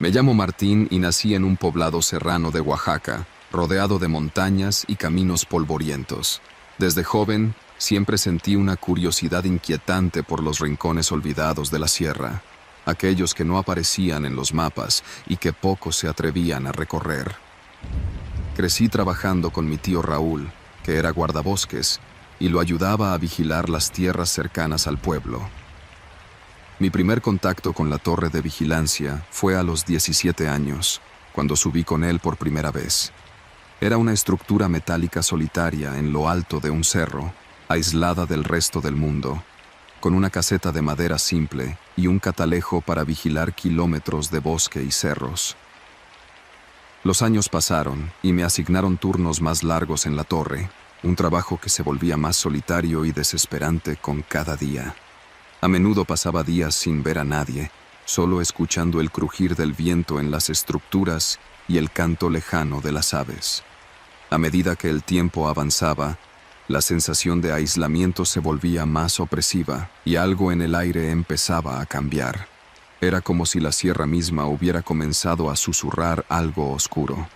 Me llamo Martín y nací en un poblado serrano de Oaxaca, rodeado de montañas y caminos polvorientos. Desde joven, siempre sentí una curiosidad inquietante por los rincones olvidados de la sierra, aquellos que no aparecían en los mapas y que pocos se atrevían a recorrer. Crecí trabajando con mi tío Raúl, que era guardabosques, y lo ayudaba a vigilar las tierras cercanas al pueblo. Mi primer contacto con la torre de vigilancia fue a los 17 años, cuando subí con él por primera vez. Era una estructura metálica solitaria en lo alto de un cerro, aislada del resto del mundo, con una caseta de madera simple y un catalejo para vigilar kilómetros de bosque y cerros. Los años pasaron y me asignaron turnos más largos en la torre, un trabajo que se volvía más solitario y desesperante con cada día. A menudo pasaba días sin ver a nadie, solo escuchando el crujir del viento en las estructuras y el canto lejano de las aves. A medida que el tiempo avanzaba, la sensación de aislamiento se volvía más opresiva y algo en el aire empezaba a cambiar. Era como si la sierra misma hubiera comenzado a susurrar algo oscuro.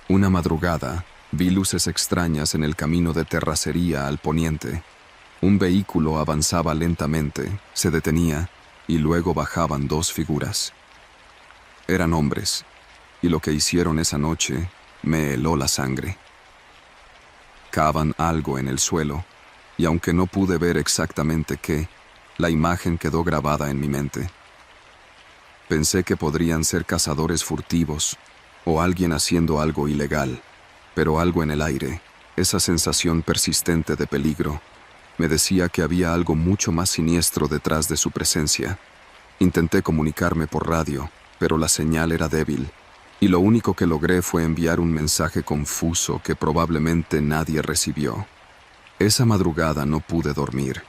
Una madrugada, vi luces extrañas en el camino de terracería al poniente. Un vehículo avanzaba lentamente, se detenía, y luego bajaban dos figuras. Eran hombres, y lo que hicieron esa noche me heló la sangre. Cavan algo en el suelo, y aunque no pude ver exactamente qué, la imagen quedó grabada en mi mente. Pensé que podrían ser cazadores furtivos, o alguien haciendo algo ilegal, pero algo en el aire, esa sensación persistente de peligro, me decía que había algo mucho más siniestro detrás de su presencia. Intenté comunicarme por radio, pero la señal era débil, y lo único que logré fue enviar un mensaje confuso que probablemente nadie recibió. Esa madrugada no pude dormir.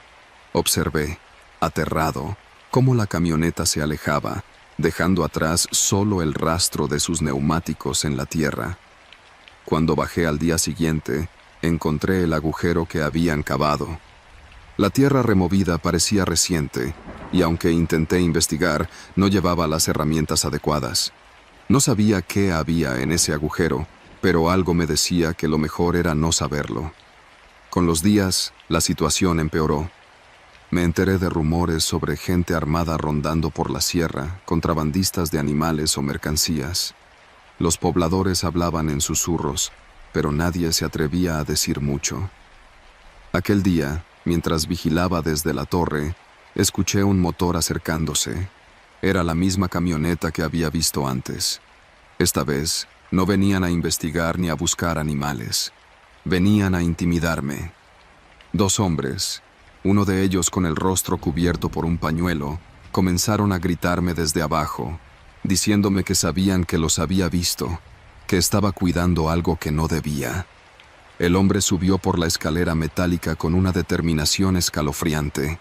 Observé, aterrado, cómo la camioneta se alejaba, dejando atrás solo el rastro de sus neumáticos en la tierra. Cuando bajé al día siguiente, encontré el agujero que habían cavado. La tierra removida parecía reciente, y aunque intenté investigar, no llevaba las herramientas adecuadas. No sabía qué había en ese agujero, pero algo me decía que lo mejor era no saberlo. Con los días, la situación empeoró. Me enteré de rumores sobre gente armada rondando por la sierra, contrabandistas de animales o mercancías. Los pobladores hablaban en susurros, pero nadie se atrevía a decir mucho. Aquel día, mientras vigilaba desde la torre, escuché un motor acercándose. Era la misma camioneta que había visto antes. Esta vez, no venían a investigar ni a buscar animales. Venían a intimidarme. Dos hombres, uno de ellos con el rostro cubierto por un pañuelo, comenzaron a gritarme desde abajo, diciéndome que sabían que los había visto, que estaba cuidando algo que no debía. El hombre subió por la escalera metálica con una determinación escalofriante.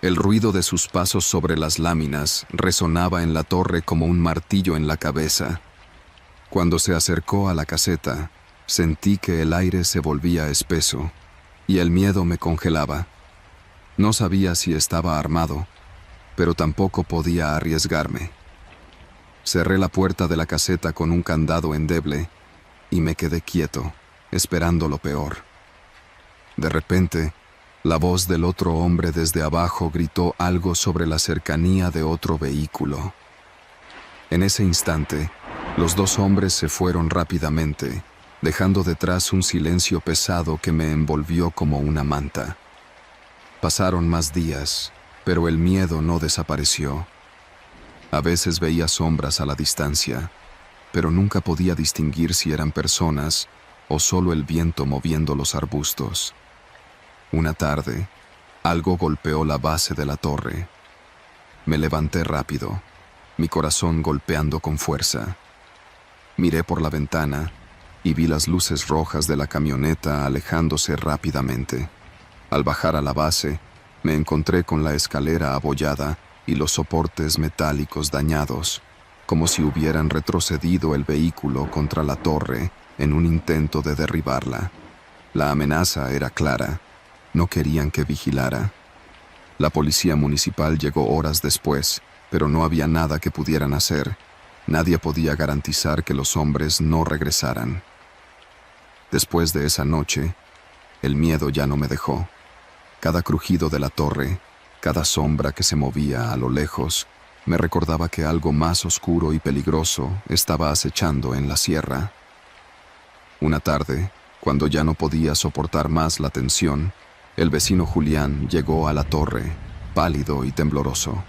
El ruido de sus pasos sobre las láminas resonaba en la torre como un martillo en la cabeza. Cuando se acercó a la caseta, sentí que el aire se volvía espeso y el miedo me congelaba. No sabía si estaba armado, pero tampoco podía arriesgarme. Cerré la puerta de la caseta con un candado endeble y me quedé quieto, esperando lo peor. De repente, la voz del otro hombre desde abajo gritó algo sobre la cercanía de otro vehículo. En ese instante, los dos hombres se fueron rápidamente, dejando detrás un silencio pesado que me envolvió como una manta. Pasaron más días, pero el miedo no desapareció. A veces veía sombras a la distancia, pero nunca podía distinguir si eran personas o solo el viento moviendo los arbustos. Una tarde, algo golpeó la base de la torre. Me levanté rápido, mi corazón golpeando con fuerza. Miré por la ventana y vi las luces rojas de la camioneta alejándose rápidamente. Al bajar a la base, me encontré con la escalera abollada y los soportes metálicos dañados, como si hubieran retrocedido el vehículo contra la torre en un intento de derribarla. La amenaza era clara. No querían que vigilara. La policía municipal llegó horas después, pero no había nada que pudieran hacer. Nadie podía garantizar que los hombres no regresaran. Después de esa noche, el miedo ya no me dejó. Cada crujido de la torre, cada sombra que se movía a lo lejos, me recordaba que algo más oscuro y peligroso estaba acechando en la sierra. Una tarde, cuando ya no podía soportar más la tensión, el vecino Julián llegó a la torre, pálido y tembloroso.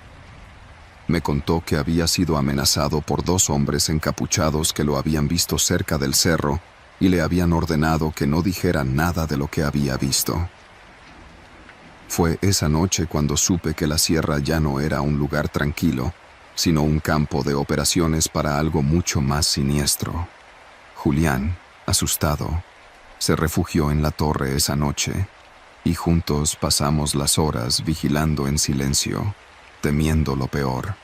Me contó que había sido amenazado por 2 hombres encapuchados que lo habían visto cerca del cerro y le habían ordenado que no dijera nada de lo que había visto. Fue esa noche cuando supe que la sierra ya no era un lugar tranquilo, sino un campo de operaciones para algo mucho más siniestro. Julián, asustado, se refugió en la torre esa noche, y juntos pasamos las horas vigilando en silencio, temiendo lo peor.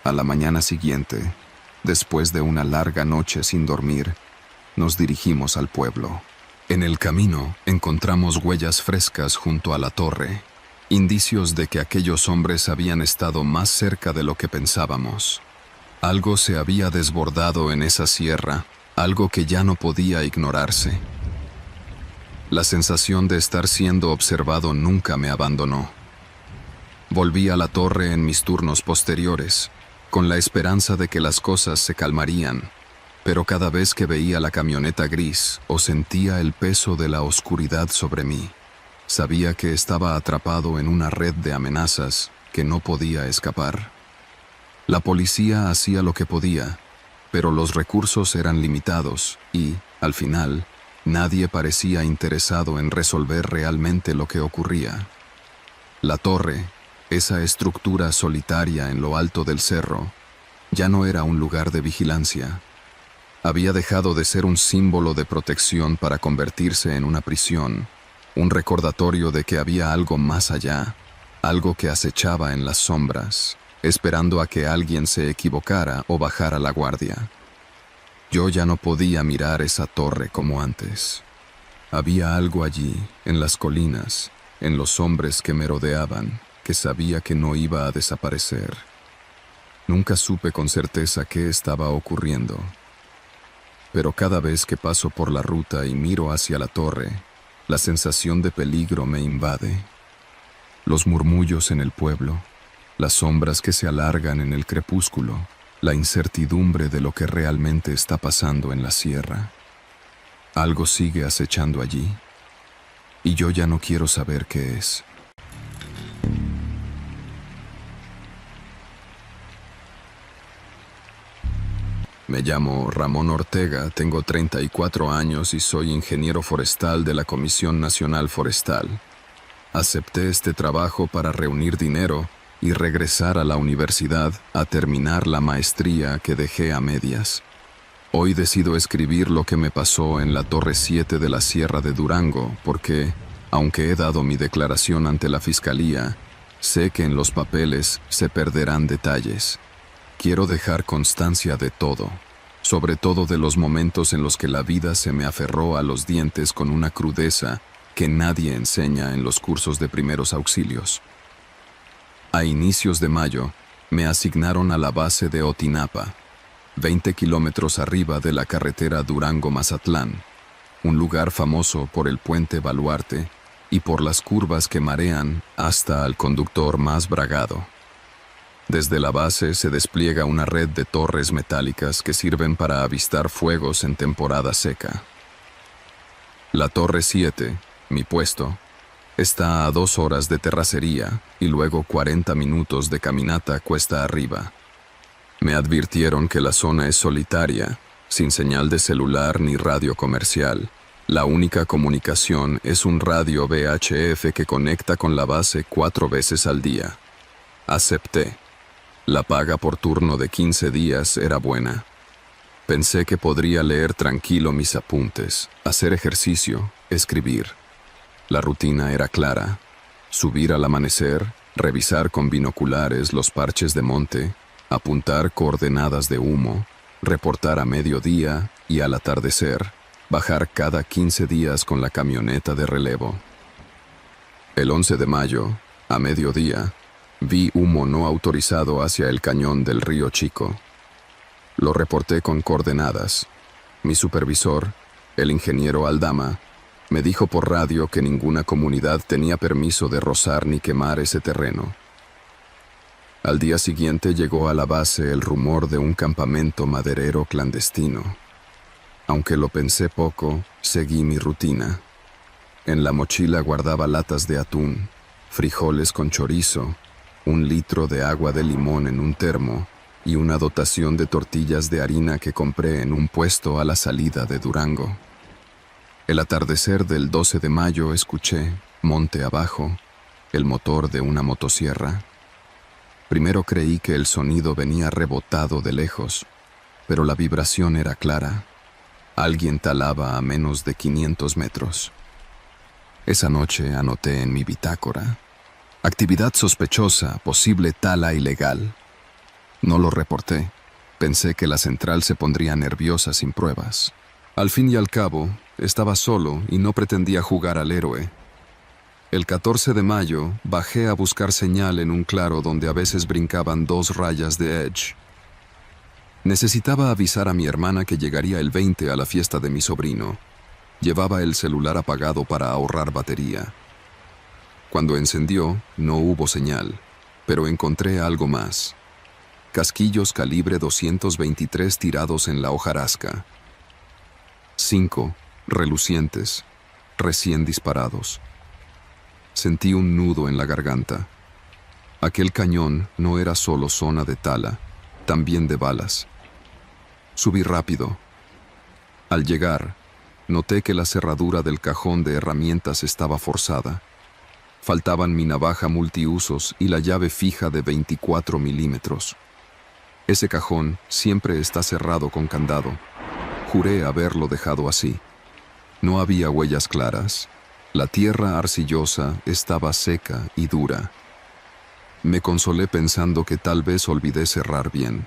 A la mañana siguiente, después de una larga noche sin dormir, nos dirigimos al pueblo. En el camino encontramos huellas frescas junto a la torre, indicios de que aquellos hombres habían estado más cerca de lo que pensábamos. Algo se había desbordado en esa sierra, algo que ya no podía ignorarse. La sensación de estar siendo observado nunca me abandonó. Volví a la torre en mis turnos posteriores, con la esperanza de que las cosas se calmarían, pero cada vez que veía la camioneta gris o sentía el peso de la oscuridad sobre mí, sabía que estaba atrapado en una red de amenazas que no podía escapar. La policía hacía lo que podía, pero los recursos eran limitados y, al final, nadie parecía interesado en resolver realmente lo que ocurría. La torre, esa estructura solitaria en lo alto del cerro, ya no era un lugar de vigilancia. Había dejado de ser un símbolo de protección para convertirse en una prisión, un recordatorio de que había algo más allá, algo que acechaba en las sombras, esperando a que alguien se equivocara o bajara la guardia. Yo ya no podía mirar esa torre como antes. Había algo allí, en las colinas, en los hombres que me rodeaban, que sabía que no iba a desaparecer. Nunca supe con certeza qué estaba ocurriendo, pero cada vez que paso por la ruta y miro hacia la torre, la sensación de peligro me invade. Los murmullos en el pueblo, las sombras que se alargan en el crepúsculo, la incertidumbre de lo que realmente está pasando en la sierra. Algo sigue acechando allí, y yo ya no quiero saber qué es. Me llamo Ramón Ortega, tengo 34 años y soy ingeniero forestal de la Comisión Nacional Forestal. Acepté este trabajo para reunir dinero y regresar a la universidad a terminar la maestría que dejé a medias. Hoy decido escribir lo que me pasó en la Torre 7 de la Sierra de Durango porque, aunque he dado mi declaración ante la Fiscalía, sé que en los papeles se perderán detalles. Quiero dejar constancia de todo, sobre todo de los momentos en los que la vida se me aferró a los dientes con una crudeza que nadie enseña en los cursos de primeros auxilios. A inicios de mayo, me asignaron a la base de Otinapa, 20 kilómetros arriba de la carretera Durango-Mazatlán, un lugar famoso por el puente Baluarte y por las curvas que marean hasta al conductor más bragado. Desde la base se despliega una red de torres metálicas que sirven para avistar fuegos en temporada seca. La Torre 7, mi puesto, está a 2 horas de terracería y luego 40 minutos de caminata cuesta arriba. Me advirtieron que la zona es solitaria, sin señal de celular ni radio comercial. La única comunicación es un radio VHF que conecta con la base 4 veces al día. Acepté. La paga por turno de 15 días era buena. Pensé que podría leer tranquilo mis apuntes, hacer ejercicio, escribir. La rutina era clara: subir al amanecer, revisar con binoculares los parches de monte, apuntar coordenadas de humo, reportar a mediodía y al atardecer, bajar cada 15 días con la camioneta de relevo. El 11 de mayo, a mediodía, vi humo no autorizado hacia el cañón del río Chico. Lo reporté con coordenadas. Mi supervisor, el ingeniero Aldama, me dijo por radio que ninguna comunidad tenía permiso de rozar ni quemar ese terreno. Al día siguiente llegó a la base el rumor de un campamento maderero clandestino. Aunque lo pensé poco, seguí mi rutina. En la mochila guardaba latas de atún, frijoles con chorizo, 1 litro de agua de limón en un termo y una dotación de tortillas de harina que compré en un puesto a la salida de Durango. El atardecer del 12 de mayo escuché, monte abajo, el motor de una motosierra. Primero creí que el sonido venía rebotado de lejos, pero la vibración era clara. Alguien talaba a menos de 500 metros. Esa noche anoté en mi bitácora: actividad sospechosa, posible tala ilegal. No lo reporté. Pensé que la central se pondría nerviosa sin pruebas. Al fin y al cabo, estaba solo y no pretendía jugar al héroe. El 14 de mayo bajé a buscar señal en un claro donde a veces brincaban 2 rayas de Edge. Necesitaba avisar a mi hermana que llegaría el 20 a la fiesta de mi sobrino. Llevaba el celular apagado para ahorrar batería. Cuando encendió, no hubo señal, pero encontré algo más. Casquillos calibre 223 tirados en la hojarasca. 5, relucientes, recién disparados. Sentí un nudo en la garganta. Aquel cañón no era solo zona de tala, también de balas. Subí rápido. Al llegar, noté que la cerradura del cajón de herramientas estaba forzada. Faltaban mi navaja multiusos y la llave fija de 24 milímetros. Ese cajón siempre está cerrado con candado. Juré haberlo dejado así. No había huellas claras. La tierra arcillosa estaba seca y dura. Me consolé pensando que tal vez olvidé cerrar bien.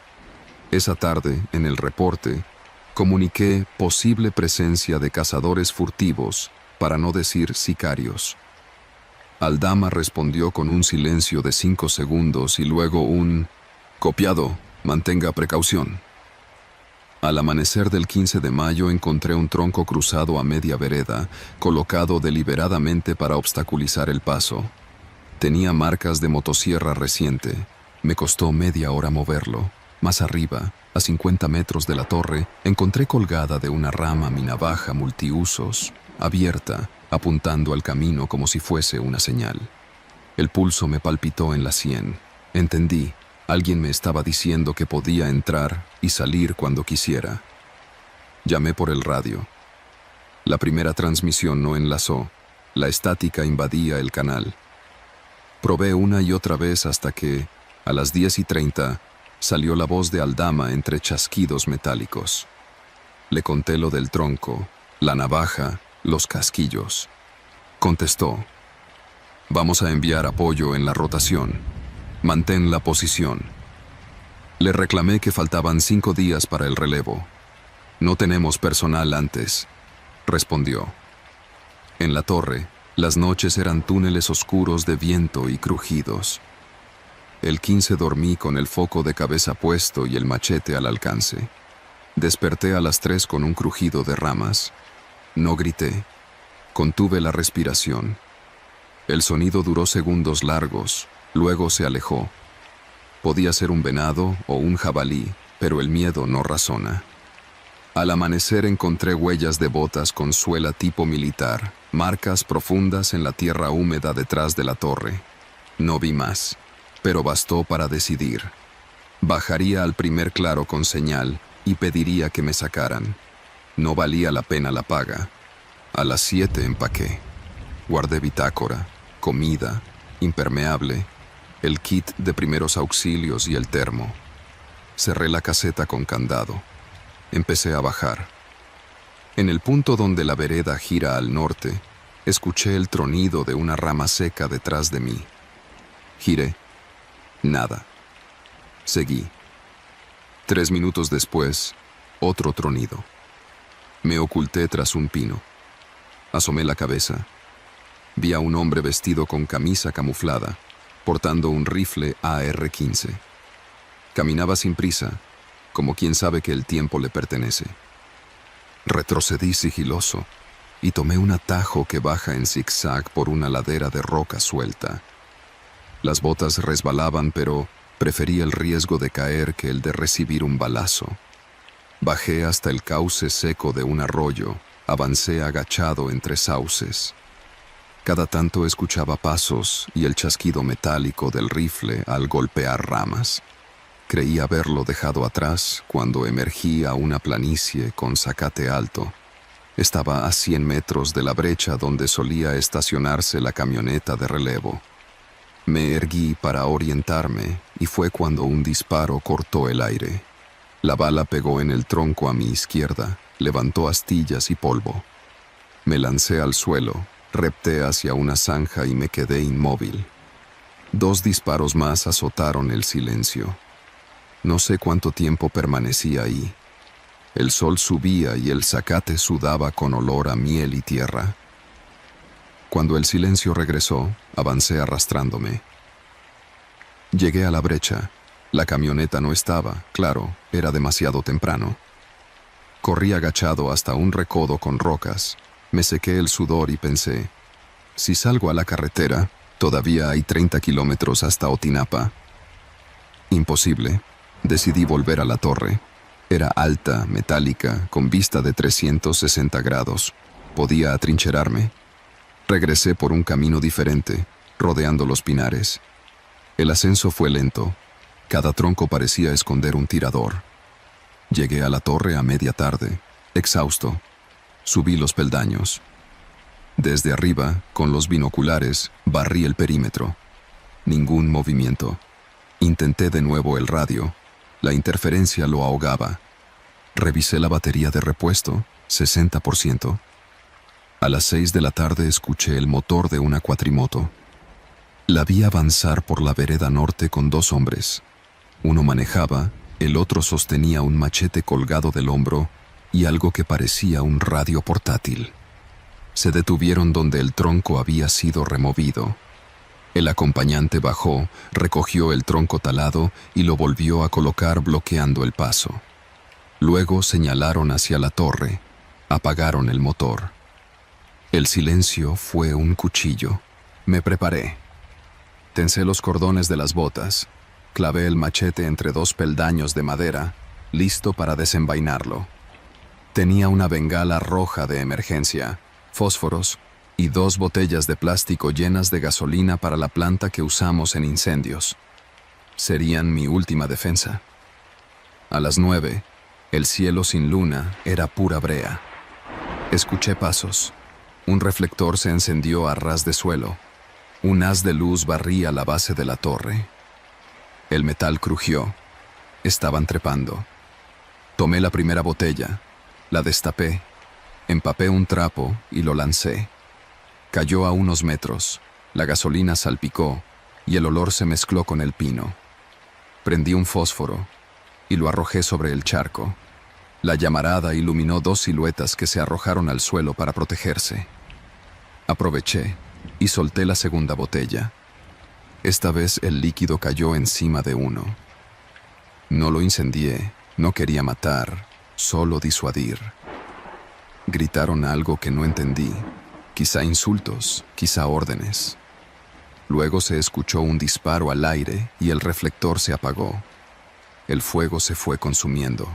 Esa tarde, en el reporte, comuniqué posible presencia de cazadores furtivos, para no decir sicarios. Aldama respondió con un silencio de 5 segundos y luego un «copiado, mantenga precaución». Al amanecer del 15 de mayo encontré un tronco cruzado a media vereda, colocado deliberadamente para obstaculizar el paso. Tenía marcas de motosierra reciente. Me costó media hora moverlo. Más arriba, a 50 metros de la torre, encontré colgada de una rama mi navaja multiusos, abierta, apuntando al camino como si fuese una señal. El pulso me palpitó en la sien. Entendí. Alguien me estaba diciendo que podía entrar y salir cuando quisiera. Llamé por el radio. La primera transmisión no enlazó. La estática invadía el canal. Probé una y otra vez hasta que, a las 10:30, salió la voz de Aldama entre chasquidos metálicos. Le conté lo del tronco, la navaja, los casquillos. Contestó: «Vamos a enviar apoyo en la rotación. Mantén la posición». Le reclamé que faltaban 5 días para el relevo. «No tenemos personal antes», respondió. En la torre, las noches eran túneles oscuros de viento y crujidos. El 15 dormí con el foco de cabeza puesto y el machete al alcance. Desperté a las 3 con un crujido de ramas. No grité. Contuve la respiración. El sonido duró segundos largos. Luego se alejó. Podía ser un venado o un jabalí, pero el miedo no razona. Al amanecer encontré huellas de botas con suela tipo militar, marcas profundas en la tierra húmeda detrás de la torre. No vi más, pero bastó para decidir. Bajaría al primer claro con señal y pediría que me sacaran. No valía la pena la paga. A las 7 empaqué. Guardé bitácora, comida, impermeable, el kit de primeros auxilios y el termo. Cerré la caseta con candado. Empecé a bajar. En el punto donde la vereda gira al norte, escuché el tronido de una rama seca detrás de mí. Giré. Nada. Seguí. 3 minutos después, otro tronido. Me oculté tras un pino. Asomé la cabeza. Vi a un hombre vestido con camisa camuflada, portando un rifle AR-15. Caminaba sin prisa, como quien sabe que el tiempo le pertenece. Retrocedí sigiloso y tomé un atajo que baja en zigzag por una ladera de roca suelta. Las botas resbalaban, pero preferí el riesgo de caer que el de recibir un balazo. Bajé hasta el cauce seco de un arroyo, avancé agachado entre sauces. Cada tanto escuchaba pasos y el chasquido metálico del rifle al golpear ramas. Creí haberlo dejado atrás cuando emergí a una planicie con zacate alto. Estaba a 100 metros de la brecha donde solía estacionarse la camioneta de relevo. Me erguí para orientarme y fue cuando un disparo cortó el aire. La bala pegó en el tronco a mi izquierda, levantó astillas y polvo. Me lancé al suelo, repté hacia una zanja y me quedé inmóvil. 2 disparos más azotaron el silencio. No sé cuánto tiempo permanecí ahí. El sol subía y el zacate sudaba con olor a miel y tierra. Cuando el silencio regresó, avancé arrastrándome. Llegué a la brecha. La camioneta no estaba, claro, era demasiado temprano. Corrí agachado hasta un recodo con rocas. Me sequé el sudor y pensé, si salgo a la carretera, todavía hay 30 kilómetros hasta Otinapa. Imposible. Decidí volver a la torre. Era alta, metálica, con vista de 360 grados. Podía atrincherarme. Regresé por un camino diferente, rodeando los pinares. El ascenso fue lento. Cada tronco parecía esconder un tirador. Llegué a la torre a media tarde, exhausto. Subí los peldaños. Desde arriba, con los binoculares, barrí el perímetro. Ningún movimiento. Intenté de nuevo el radio. La interferencia lo ahogaba. Revisé la batería de repuesto, 60%. A las 6 de la tarde escuché el motor de una cuatrimoto. La vi avanzar por la vereda norte con 2 hombres. Uno manejaba, el otro sostenía un machete colgado del hombro y algo que parecía un radio portátil. Se detuvieron donde el tronco había sido removido. El acompañante bajó, recogió el tronco talado y lo volvió a colocar bloqueando el paso. Luego señalaron hacia la torre, apagaron el motor. El silencio fue un cuchillo. Me preparé. Tensé los cordones de las botas, clavé el machete entre 2 peldaños de madera, listo para desenvainarlo. Tenía una bengala roja de emergencia, fósforos y 2 botellas de plástico llenas de gasolina para la planta que usamos en incendios. Serían mi última defensa. A las 9, el cielo sin luna era pura brea. Escuché pasos. Un reflector se encendió a ras de suelo. Un haz de luz barría la base de la torre. El metal crujió. Estaban trepando. Tomé la primera botella, la destapé, empapé un trapo y lo lancé. Cayó a unos metros, la gasolina salpicó y el olor se mezcló con el pino. Prendí un fósforo y lo arrojé sobre el charco. La llamarada iluminó 2 siluetas que se arrojaron al suelo para protegerse. Aproveché y solté la segunda botella. Esta vez el líquido cayó encima de uno. No lo incendié, no quería matar, solo disuadir. Gritaron algo que no entendí, quizá insultos, quizá órdenes. Luego se escuchó un disparo al aire y el reflector se apagó. El fuego se fue consumiendo.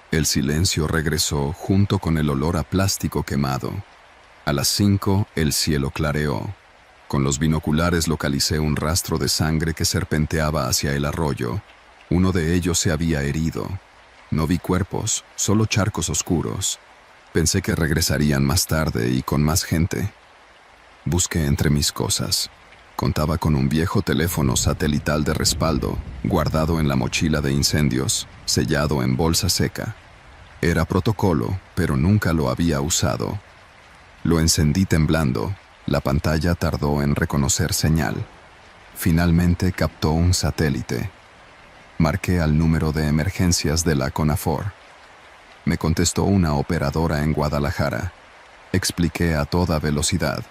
El silencio regresó junto con el olor a plástico quemado. A las 5 el cielo clareó. Con los binoculares localicé un rastro de sangre que serpenteaba hacia el arroyo. Uno de ellos se había herido. No vi cuerpos, solo charcos oscuros. Pensé que regresarían más tarde y con más gente. Busqué entre mis cosas. Contaba con un viejo teléfono satelital de respaldo, guardado en la mochila de incendios, sellado en bolsa seca. Era protocolo, pero nunca lo había usado. Lo encendí temblando. La pantalla tardó en reconocer señal. Finalmente captó un satélite. Marqué al número de emergencias de la CONAFOR. Me contestó una operadora en Guadalajara. Expliqué a toda velocidad.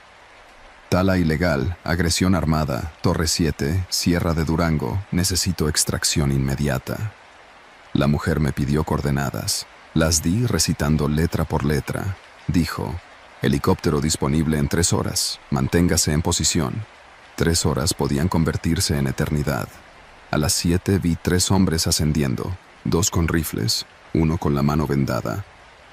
Tala ilegal, agresión armada, Torre 7, Sierra de Durango, necesito extracción inmediata. La mujer me pidió coordenadas. Las di recitando letra por letra. Dijo: helicóptero disponible en 3 horas. Manténgase en posición. 3 horas podían convertirse en eternidad. A las 7 vi 3 hombres ascendiendo, 2 con rifles, 1 con la mano vendada.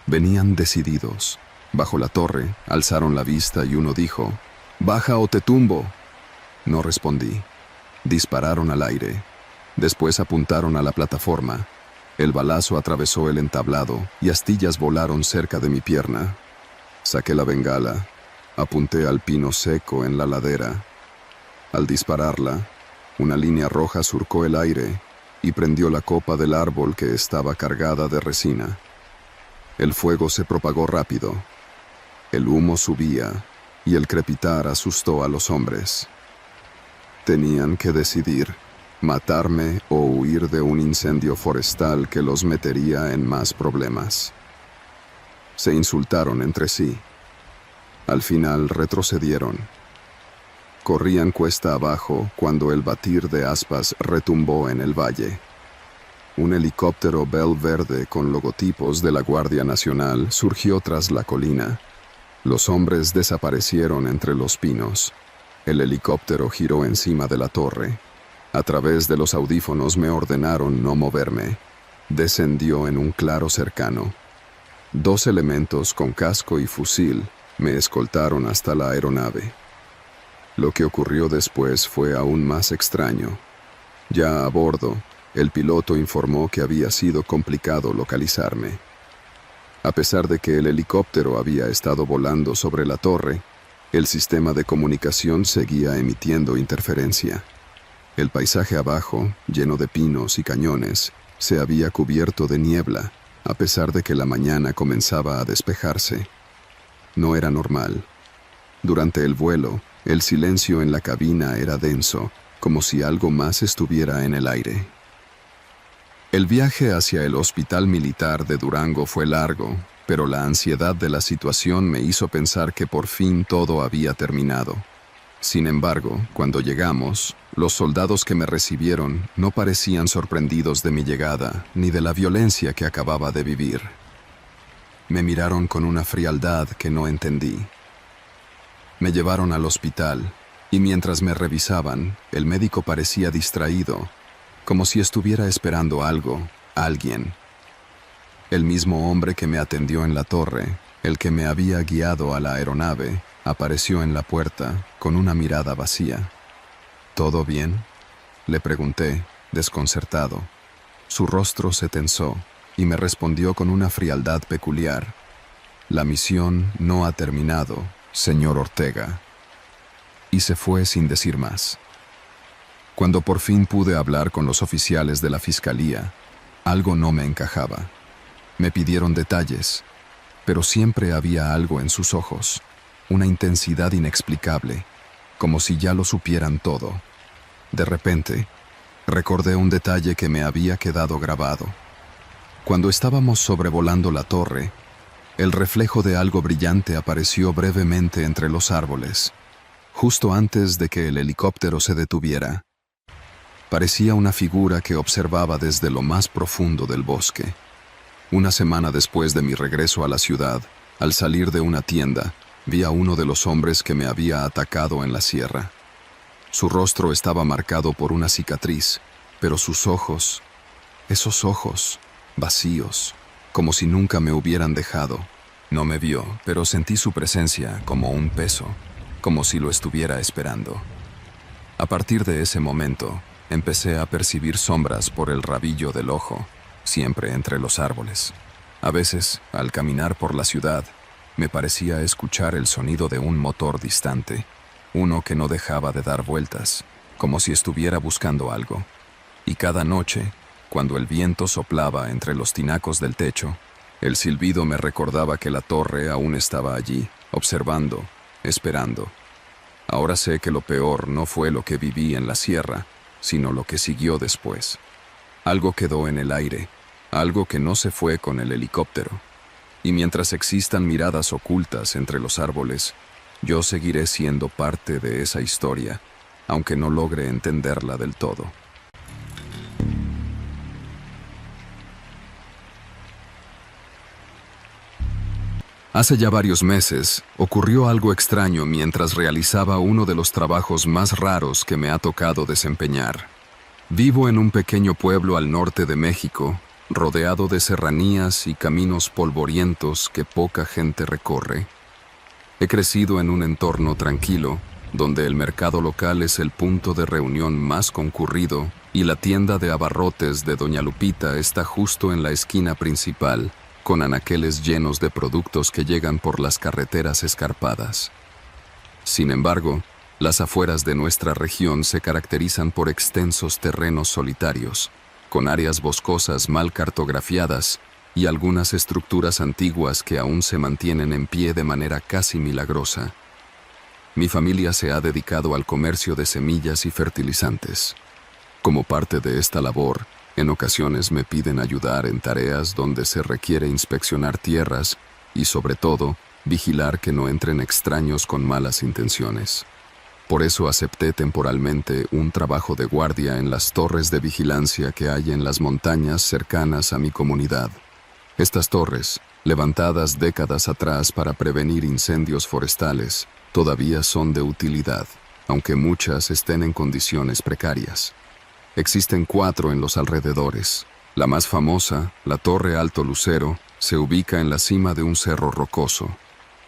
Venían decididos. Bajo la torre, alzaron la vista y uno dijo: «¡Baja o te tumbo!». No respondí. Dispararon al aire. Después apuntaron a la plataforma. El balazo atravesó el entablado y astillas volaron cerca de mi pierna. Saqué la bengala. Apunté al pino seco en la ladera. Al dispararla, una línea roja surcó el aire y prendió la copa del árbol que estaba cargada de resina. El fuego se propagó rápido. El humo subía y el crepitar asustó a los hombres. Tenían que decidir: matarme o huir de un incendio forestal que los metería en más problemas. Se insultaron entre sí. Al final retrocedieron. Corrían cuesta abajo cuando el batir de aspas retumbó en el valle. Un helicóptero Bell verde con logotipos de la Guardia Nacional surgió tras la colina. Los hombres desaparecieron entre los pinos. El helicóptero giró encima de la torre. A través de los audífonos me ordenaron no moverme. Descendió en un claro cercano. 2 elementos con casco y fusil me escoltaron hasta la aeronave. Lo que ocurrió después fue aún más extraño. Ya a bordo, el piloto informó que había sido complicado localizarme. A pesar de que el helicóptero había estado volando sobre la torre, el sistema de comunicación seguía emitiendo interferencia. El paisaje abajo, lleno de pinos y cañones, se había cubierto de niebla, a pesar de que la mañana comenzaba a despejarse. No era normal. Durante el vuelo, el silencio en la cabina era denso, como si algo más estuviera en el aire. El viaje hacia el hospital militar de Durango fue largo, pero la ansiedad de la situación me hizo pensar que por fin todo había terminado. Sin embargo, cuando llegamos, los soldados que me recibieron no parecían sorprendidos de mi llegada ni de la violencia que acababa de vivir. Me miraron con una frialdad que no entendí. Me llevaron al hospital y mientras me revisaban, el médico parecía distraído, como si estuviera esperando algo, alguien. El mismo hombre que me atendió en la torre, el que me había guiado a la aeronave, apareció en la puerta con una mirada vacía. ¿Todo bien?, le pregunté, desconcertado. Su rostro se tensó y me respondió con una frialdad peculiar: «La misión no ha terminado, señor Ortega». Y se fue sin decir más. Cuando por fin pude hablar con los oficiales de la fiscalía, algo no me encajaba. Me pidieron detalles, pero siempre había algo en sus ojos, una intensidad inexplicable, como si ya lo supieran todo. De repente, recordé un detalle que me había quedado grabado. Cuando estábamos sobrevolando la torre, el reflejo de algo brillante apareció brevemente entre los árboles, justo antes de que el helicóptero se detuviera. Parecía una figura que observaba desde lo más profundo del bosque. Una semana después de mi regreso a la ciudad, al salir de una tienda, vi a uno de los hombres que me había atacado en la sierra. Su rostro estaba marcado por una cicatriz, pero sus ojos, esos ojos, vacíos, como si nunca me hubieran dejado. No me vio, pero sentí su presencia como un peso, como si lo estuviera esperando. A partir de ese momento, empecé a percibir sombras por el rabillo del ojo, siempre entre los árboles. A veces, al caminar por la ciudad, me parecía escuchar el sonido de un motor distante, uno que no dejaba de dar vueltas, como si estuviera buscando algo. Y cada noche, cuando el viento soplaba entre los tinacos del techo, el silbido me recordaba que la torre aún estaba allí, observando, esperando. Ahora sé que lo peor no fue lo que viví en la sierra, sino lo que siguió después. Algo quedó en el aire, algo que no se fue con el helicóptero. Y mientras existan miradas ocultas entre los árboles, yo seguiré siendo parte de esa historia, aunque no logre entenderla del todo. Hace ya varios meses, ocurrió algo extraño mientras realizaba uno de los trabajos más raros que me ha tocado desempeñar. Vivo en un pequeño pueblo al norte de México, rodeado de serranías y caminos polvorientos que poca gente recorre. He crecido en un entorno tranquilo, donde el mercado local es el punto de reunión más concurrido y la tienda de abarrotes de Doña Lupita está justo en la esquina principal, con anaqueles llenos de productos que llegan por las carreteras escarpadas. Sin embargo, las afueras de nuestra región se caracterizan por extensos terrenos solitarios, con áreas boscosas mal cartografiadas y algunas estructuras antiguas que aún se mantienen en pie de manera casi milagrosa. Mi familia se ha dedicado al comercio de semillas y fertilizantes. Como parte de esta labor, en ocasiones me piden ayudar en tareas donde se requiere inspeccionar tierras y, sobre todo, vigilar que no entren extraños con malas intenciones. Por eso acepté temporalmente un trabajo de guardia en las torres de vigilancia que hay en las montañas cercanas a mi comunidad. Estas torres, levantadas décadas atrás para prevenir incendios forestales, todavía son de utilidad, aunque muchas estén en condiciones precarias. Existen 4 en los alrededores. La más famosa, la Torre Alto Lucero, se ubica en la cima de un cerro rocoso.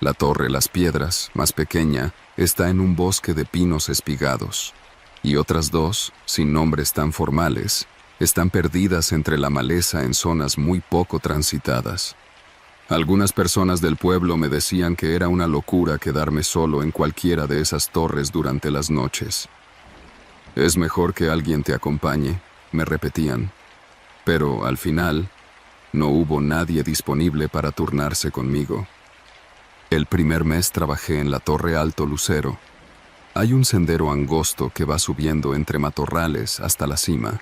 La Torre Las Piedras, más pequeña, está en un bosque de pinos espigados. Y otras 2, sin nombres tan formales, están perdidas entre la maleza en zonas muy poco transitadas. Algunas personas del pueblo me decían que era una locura quedarme solo en cualquiera de esas torres durante las noches. Es mejor que alguien te acompañe, me repetían. Pero, al final, no hubo nadie disponible para turnarse conmigo. El primer mes trabajé en la Torre Alto Lucero. Hay un sendero angosto que va subiendo entre matorrales hasta la cima.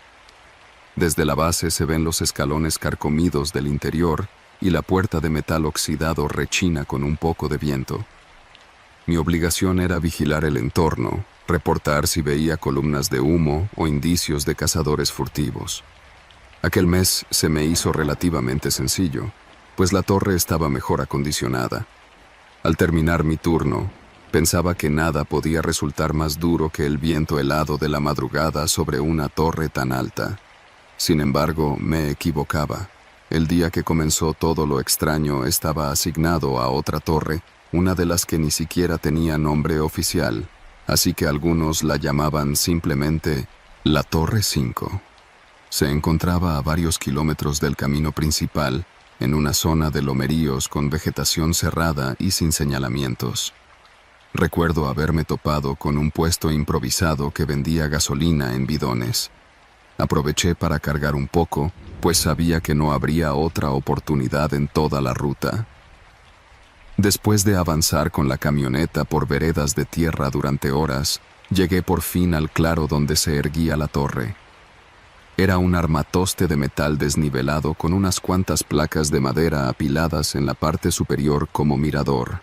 Desde la base se ven los escalones carcomidos del interior y la puerta de metal oxidado rechina con un poco de viento. Mi obligación era vigilar el entorno, reportar si veía columnas de humo o indicios de cazadores furtivos. Aquel mes se me hizo relativamente sencillo, pues la torre estaba mejor acondicionada. Al terminar mi turno, pensaba que nada podía resultar más duro que el viento helado de la madrugada sobre una torre tan alta. Sin embargo, me equivocaba. El día que comenzó todo lo extraño estaba asignado a otra torre, una de las que ni siquiera tenía nombre oficial, así que algunos la llamaban simplemente la Torre 5. Se encontraba a varios kilómetros del camino principal, en una zona de lomeríos con vegetación cerrada y sin señalamientos. Recuerdo haberme topado con un puesto improvisado que vendía gasolina en bidones. Aproveché para cargar un poco, pues sabía que no habría otra oportunidad en toda la ruta. Después de avanzar con la camioneta por veredas de tierra durante horas, llegué por fin al claro donde se erguía la torre. Era un armatoste de metal desnivelado con unas cuantas placas de madera apiladas en la parte superior como mirador.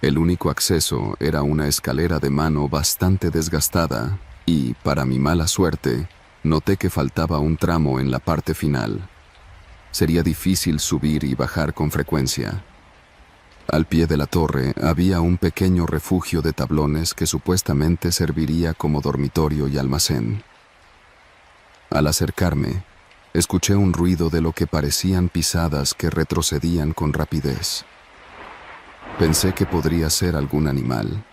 El único acceso era una escalera de mano bastante desgastada y, para mi mala suerte, noté que faltaba un tramo en la parte final. Sería difícil subir y bajar con frecuencia. Al pie de la torre había un pequeño refugio de tablones que supuestamente serviría como dormitorio y almacén. Al acercarme, escuché un ruido de lo que parecían pisadas que retrocedían con rapidez. Pensé que podría ser algún animal,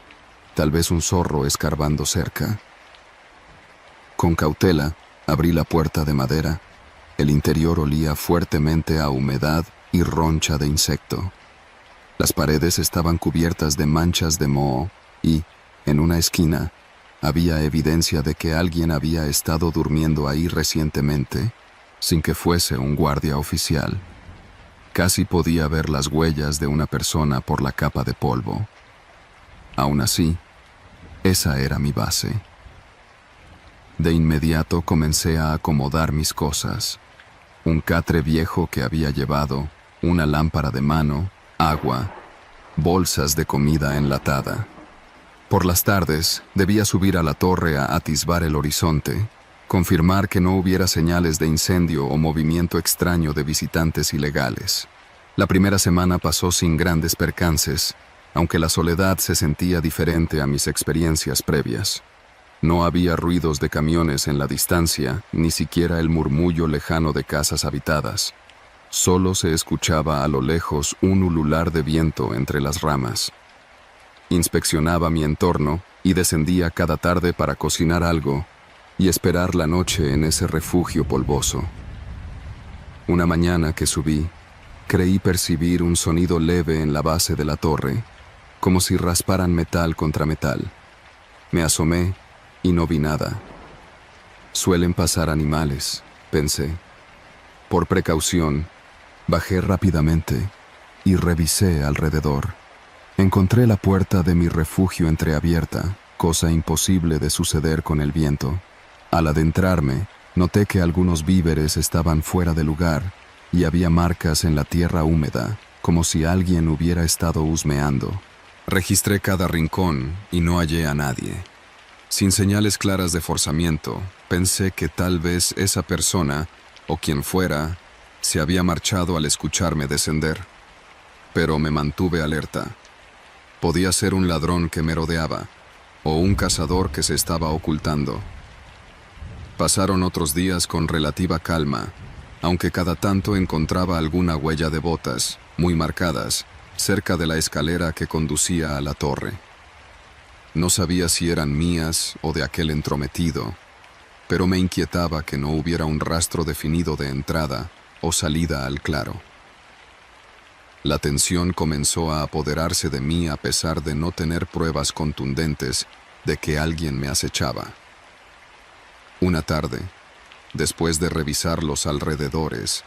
tal vez un zorro escarbando cerca. Con cautela, abrí la puerta de madera. El interior olía fuertemente a humedad y roncha de insecto. Las paredes estaban cubiertas de manchas de moho y, en una esquina, había evidencia de que alguien había estado durmiendo ahí recientemente, sin que fuese un guardia oficial. Casi podía ver las huellas de una persona por la capa de polvo. Aún así, esa era mi base. De inmediato comencé a acomodar mis cosas. Un catre viejo que había llevado, una lámpara de mano, agua, bolsas de comida enlatada. Por las tardes, debía subir a la torre a atisbar el horizonte, confirmar que no hubiera señales de incendio o movimiento extraño de visitantes ilegales. La primera semana pasó sin grandes percances, aunque la soledad se sentía diferente a mis experiencias previas. No había ruidos de camiones en la distancia, ni siquiera el murmullo lejano de casas habitadas. Solo se escuchaba a lo lejos un ulular de viento entre las ramas. Inspeccionaba mi entorno y descendía cada tarde para cocinar algo y esperar la noche en ese refugio polvoso. Una mañana que subí, creí percibir un sonido leve en la base de la torre, como si rasparan metal contra metal. Me asomé y no vi nada. Suelen pasar animales, pensé. Por precaución, bajé rápidamente y revisé alrededor. Encontré la puerta de mi refugio entreabierta, cosa imposible de suceder con el viento. Al adentrarme, noté que algunos víveres estaban fuera de lugar y había marcas en la tierra húmeda, como si alguien hubiera estado husmeando. Registré cada rincón y no hallé a nadie. Sin señales claras de forzamiento, pensé que tal vez esa persona, o quien fuera, se había marchado al escucharme descender. Pero me mantuve alerta. Podía ser un ladrón que me rodeaba, o un cazador que se estaba ocultando. Pasaron otros días con relativa calma, aunque cada tanto encontraba alguna huella de botas, muy marcadas, cerca de la escalera que conducía a la torre. No sabía si eran mías o de aquel entrometido, pero me inquietaba que no hubiera un rastro definido de entrada o salida al claro. La tensión comenzó a apoderarse de mí a pesar de no tener pruebas contundentes de que alguien me acechaba. Una tarde, después de revisar los alrededores,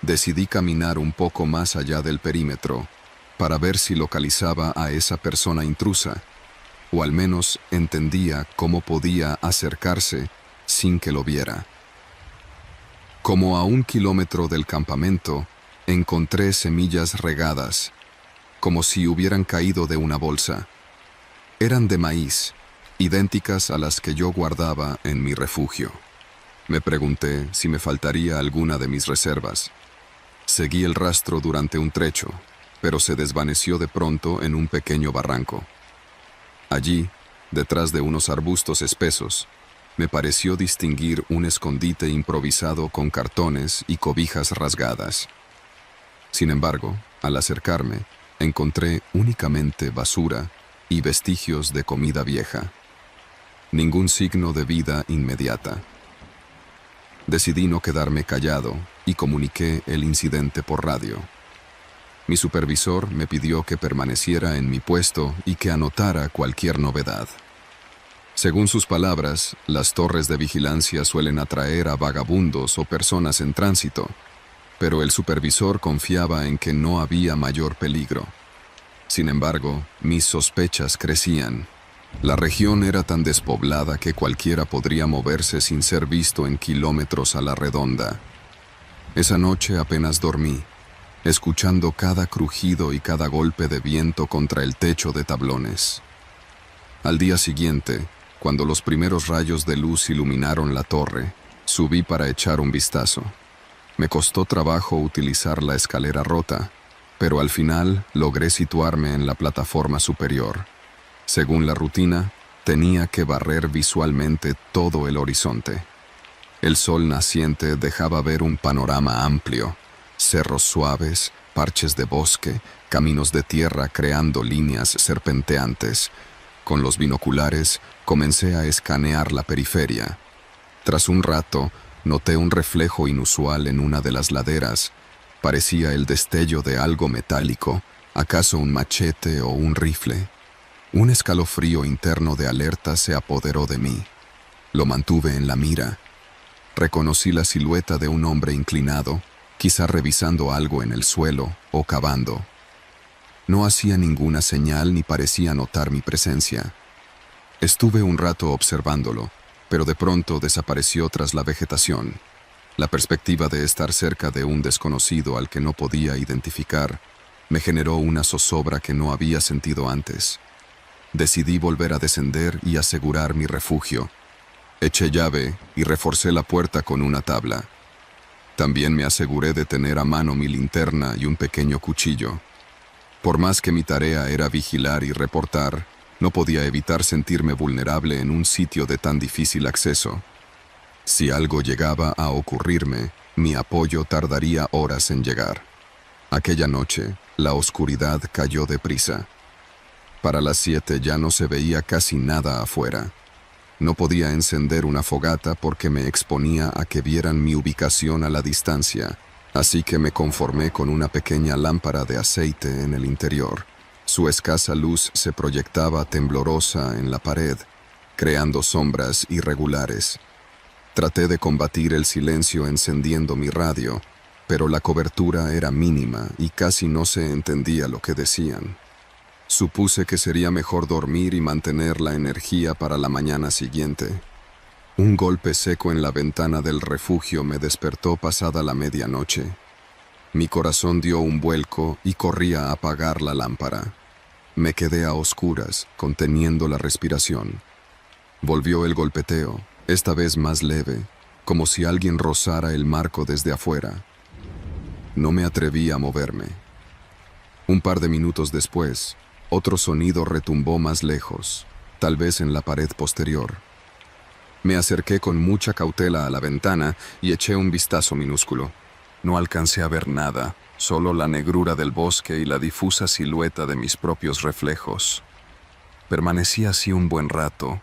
decidí caminar un poco más allá del perímetro para ver si localizaba a esa persona intrusa, o al menos entendía cómo podía acercarse sin que lo viera. Como a 1 kilómetro del campamento, encontré semillas regadas, como si hubieran caído de una bolsa. Eran de maíz, idénticas a las que yo guardaba en mi refugio. Me pregunté si me faltaría alguna de mis reservas. Seguí el rastro durante un trecho, pero se desvaneció de pronto en un pequeño barranco. Allí, detrás de unos arbustos espesos, me pareció distinguir un escondite improvisado con cartones y cobijas rasgadas. Sin embargo, al acercarme, encontré únicamente basura y vestigios de comida vieja. Ningún signo de vida inmediata. Decidí no quedarme callado y comuniqué el incidente por radio. Mi supervisor me pidió que permaneciera en mi puesto y que anotara cualquier novedad. Según sus palabras, las torres de vigilancia suelen atraer a vagabundos o personas en tránsito, pero el supervisor confiaba en que no había mayor peligro. Sin embargo, mis sospechas crecían. La región era tan despoblada que cualquiera podría moverse sin ser visto en kilómetros a la redonda. Esa noche apenas dormí, escuchando cada crujido y cada golpe de viento contra el techo de tablones. Al día siguiente, cuando los primeros rayos de luz iluminaron la torre, subí para echar un vistazo. Me costó trabajo utilizar la escalera rota, pero al final logré situarme en la plataforma superior. Según la rutina, tenía que barrer visualmente todo el horizonte. El sol naciente dejaba ver un panorama amplio, cerros suaves, parches de bosque, caminos de tierra creando líneas serpenteantes. Con los binoculares comencé a escanear la periferia. Tras un rato, noté un reflejo inusual en una de las laderas. Parecía el destello de algo metálico, acaso un machete o un rifle. Un escalofrío interno de alerta se apoderó de mí. Lo mantuve en la mira. Reconocí la silueta de un hombre inclinado, quizá revisando algo en el suelo o cavando. No hacía ninguna señal ni parecía notar mi presencia. Estuve un rato observándolo, pero de pronto desapareció tras la vegetación. La perspectiva de estar cerca de un desconocido al que no podía identificar me generó una zozobra que no había sentido antes. Decidí volver a descender y asegurar mi refugio. Eché llave y reforcé la puerta con una tabla. También me aseguré de tener a mano mi linterna y un pequeño cuchillo. Por más que mi tarea era vigilar y reportar, no podía evitar sentirme vulnerable en un sitio de tan difícil acceso. Si algo llegaba a ocurrirme, mi apoyo tardaría horas en llegar. Aquella noche, la oscuridad cayó deprisa. Para las 7 ya no se veía casi nada afuera. No podía encender una fogata porque me exponía a que vieran mi ubicación a la distancia, así que me conformé con una pequeña lámpara de aceite en el interior. Su escasa luz se proyectaba temblorosa en la pared, creando sombras irregulares. Traté de combatir el silencio encendiendo mi radio, pero la cobertura era mínima y casi no se entendía lo que decían. Supuse que sería mejor dormir y mantener la energía para la mañana siguiente. Un golpe seco en la ventana del refugio me despertó pasada la medianoche. Mi corazón dio un vuelco y corrí a apagar la lámpara. Me quedé a oscuras, conteniendo la respiración. Volvió el golpeteo, esta vez más leve, como si alguien rozara el marco desde afuera. No me atreví a moverme. Un par de minutos después, otro sonido retumbó más lejos, tal vez en la pared posterior. Me acerqué con mucha cautela a la ventana y eché un vistazo minúsculo. No alcancé a ver nada, solo la negrura del bosque y la difusa silueta de mis propios reflejos. Permanecí así un buen rato,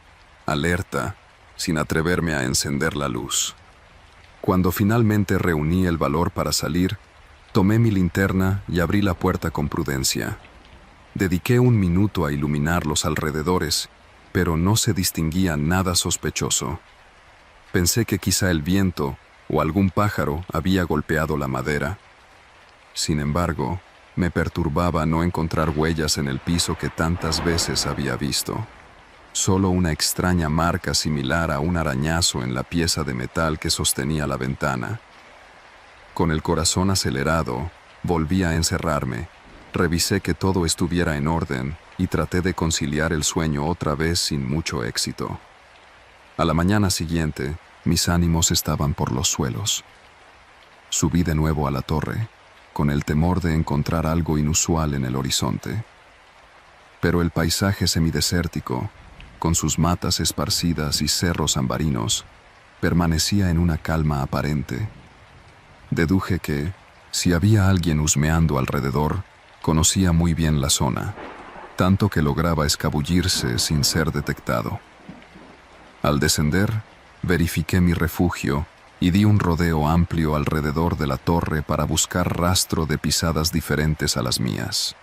alerta, sin atreverme a encender la luz. Cuando finalmente reuní el valor para salir, tomé mi linterna y abrí la puerta con prudencia. Dediqué un minuto a iluminar los alrededores, pero no se distinguía nada sospechoso. Pensé que quizá el viento o algún pájaro había golpeado la madera. Sin embargo, me perturbaba no encontrar huellas en el piso que tantas veces había visto. Solo una extraña marca similar a un arañazo en la pieza de metal que sostenía la ventana. Con el corazón acelerado, volví a encerrarme. Revisé que todo estuviera en orden y traté de conciliar el sueño otra vez sin mucho éxito. A la mañana siguiente, mis ánimos estaban por los suelos. Subí de nuevo a la torre, con el temor de encontrar algo inusual en el horizonte. Pero el paisaje semidesértico, con sus matas esparcidas y cerros ambarinos, permanecía en una calma aparente. Deduje que, si había alguien husmeando alrededor, conocía muy bien la zona, tanto que lograba escabullirse sin ser detectado. Al descender, verifiqué mi refugio y di un rodeo amplio alrededor de la torre para buscar rastro de pisadas diferentes a las mías.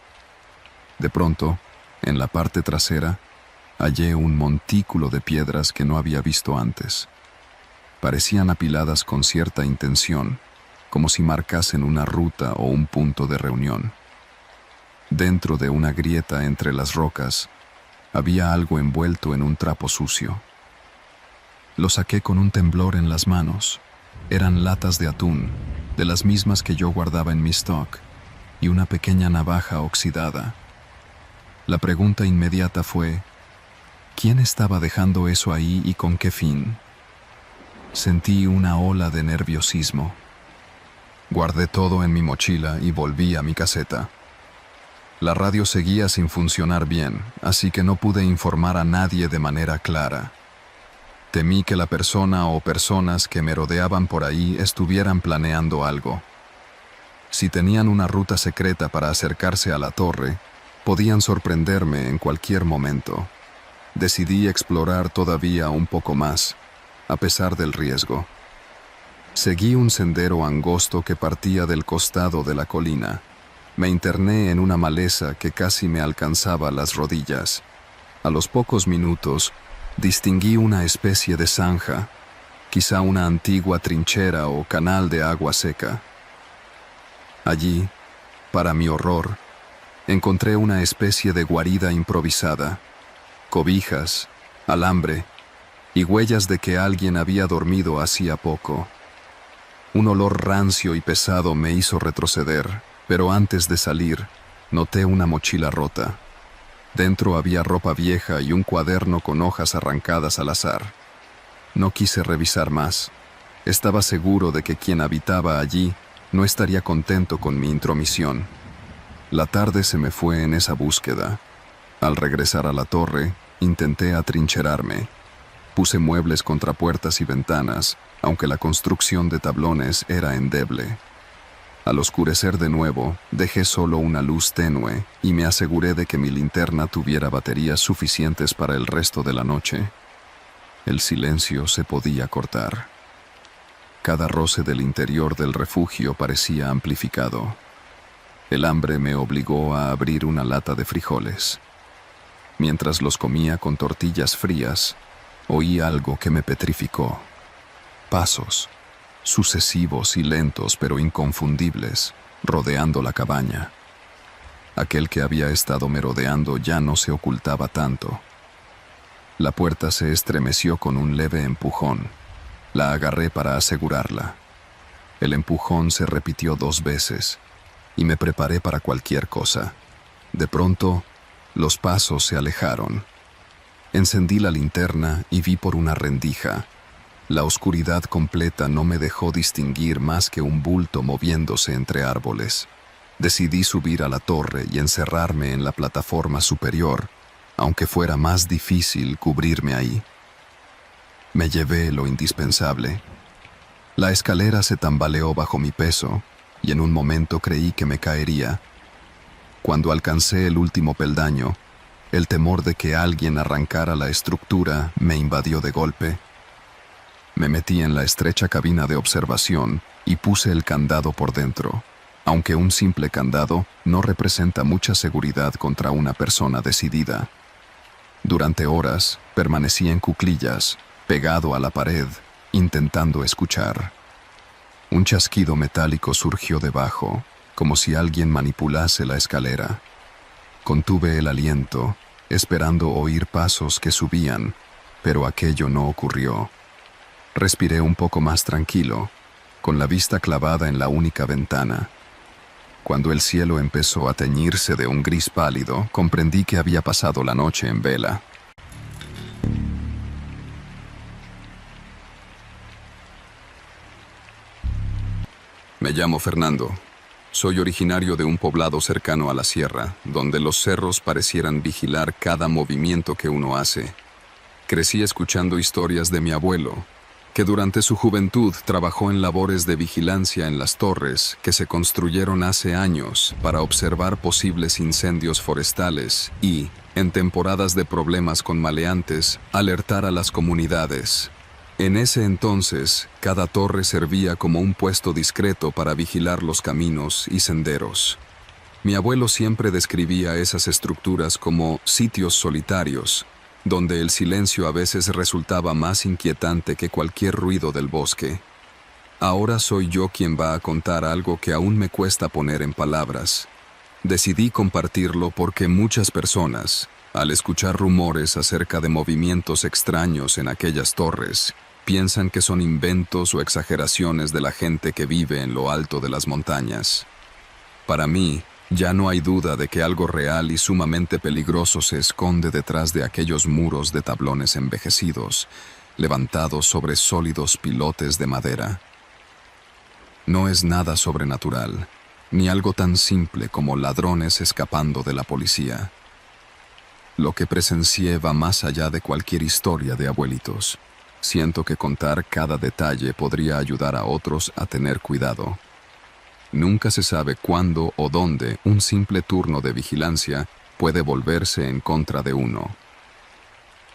De pronto, en la parte trasera, hallé un montículo de piedras que no había visto antes. Parecían apiladas con cierta intención, como si marcasen una ruta o un punto de reunión. Dentro de una grieta entre las rocas, había algo envuelto en un trapo sucio. Lo saqué con un temblor en las manos. Eran latas de atún, de las mismas que yo guardaba en mi stock, y una pequeña navaja oxidada. La pregunta inmediata fue, ¿quién estaba dejando eso ahí y con qué fin? Sentí una ola de nerviosismo. Guardé todo en mi mochila y volví a mi caseta. La radio seguía sin funcionar bien, así que no pude informar a nadie de manera clara. Temí que la persona o personas que me rodeaban por ahí estuvieran planeando algo. Si tenían una ruta secreta para acercarse a la torre, podían sorprenderme en cualquier momento. Decidí explorar todavía un poco más, a pesar del riesgo. Seguí un sendero angosto que partía del costado de la colina. Me interné en una maleza que casi me alcanzaba las rodillas. A los pocos minutos, distinguí una especie de zanja, quizá una antigua trinchera o canal de agua seca. Allí, para mi horror, encontré una especie de guarida improvisada, cobijas, alambre y huellas de que alguien había dormido hacía poco. Un olor rancio y pesado me hizo retroceder, pero antes de salir, noté una mochila rota. Dentro había ropa vieja y un cuaderno con hojas arrancadas al azar. No quise revisar más. Estaba seguro de que quien habitaba allí no estaría contento con mi intromisión. La tarde se me fue en esa búsqueda. Al regresar a la torre, intenté atrincherarme. Puse muebles contra puertas y ventanas, aunque la construcción de tablones era endeble. Al oscurecer de nuevo, dejé solo una luz tenue y me aseguré de que mi linterna tuviera baterías suficientes para el resto de la noche. El silencio se podía cortar. Cada roce del interior del refugio parecía amplificado. El hambre me obligó a abrir una lata de frijoles. Mientras los comía con tortillas frías, oí algo que me petrificó. Pasos, sucesivos y lentos pero inconfundibles, rodeando la cabaña. Aquel que había estado merodeando ya no se ocultaba tanto. La puerta se estremeció con un leve empujón. La agarré para asegurarla. El empujón se repitió 2 veces, y me preparé para cualquier cosa. De pronto, los pasos se alejaron. Encendí la linterna y vi por una rendija. La oscuridad completa no me dejó distinguir más que un bulto moviéndose entre árboles. Decidí subir a la torre y encerrarme en la plataforma superior, aunque fuera más difícil cubrirme ahí. Me llevé lo indispensable. La escalera se tambaleó bajo mi peso y en un momento creí que me caería. Cuando alcancé el último peldaño, el temor de que alguien arrancara la estructura me invadió de golpe. Me metí en la estrecha cabina de observación y puse el candado por dentro, aunque un simple candado no representa mucha seguridad contra una persona decidida. Durante horas permanecí en cuclillas, pegado a la pared, intentando escuchar. Un chasquido metálico surgió debajo, como si alguien manipulase la escalera. Contuve el aliento, esperando oír pasos que subían, pero aquello no ocurrió. Respiré un poco más tranquilo, con la vista clavada en la única ventana. Cuando el cielo empezó a teñirse de un gris pálido, comprendí que había pasado la noche en vela. Me llamo Fernando. Soy originario de un poblado cercano a la sierra, donde los cerros parecieran vigilar cada movimiento que uno hace. Crecí escuchando historias de mi abuelo, que durante su juventud trabajó en labores de vigilancia en las torres que se construyeron hace años para observar posibles incendios forestales y, en temporadas de problemas con maleantes, alertar a las comunidades. En ese entonces, cada torre servía como un puesto discreto para vigilar los caminos y senderos. Mi abuelo siempre describía esas estructuras como sitios solitarios, donde el silencio a veces resultaba más inquietante que cualquier ruido del bosque. Ahora soy yo quien va a contar algo que aún me cuesta poner en palabras. Decidí compartirlo porque muchas personas, al escuchar rumores acerca de movimientos extraños en aquellas torres, piensan que son inventos o exageraciones de la gente que vive en lo alto de las montañas. Para mí, ya no hay duda de que algo real y sumamente peligroso se esconde detrás de aquellos muros de tablones envejecidos, levantados sobre sólidos pilotes de madera. No es nada sobrenatural, ni algo tan simple como ladrones escapando de la policía. Lo que presencié va más allá de cualquier historia de abuelitos. Siento que contar cada detalle podría ayudar a otros a tener cuidado. Nunca se sabe cuándo o dónde un simple turno de vigilancia puede volverse en contra de uno.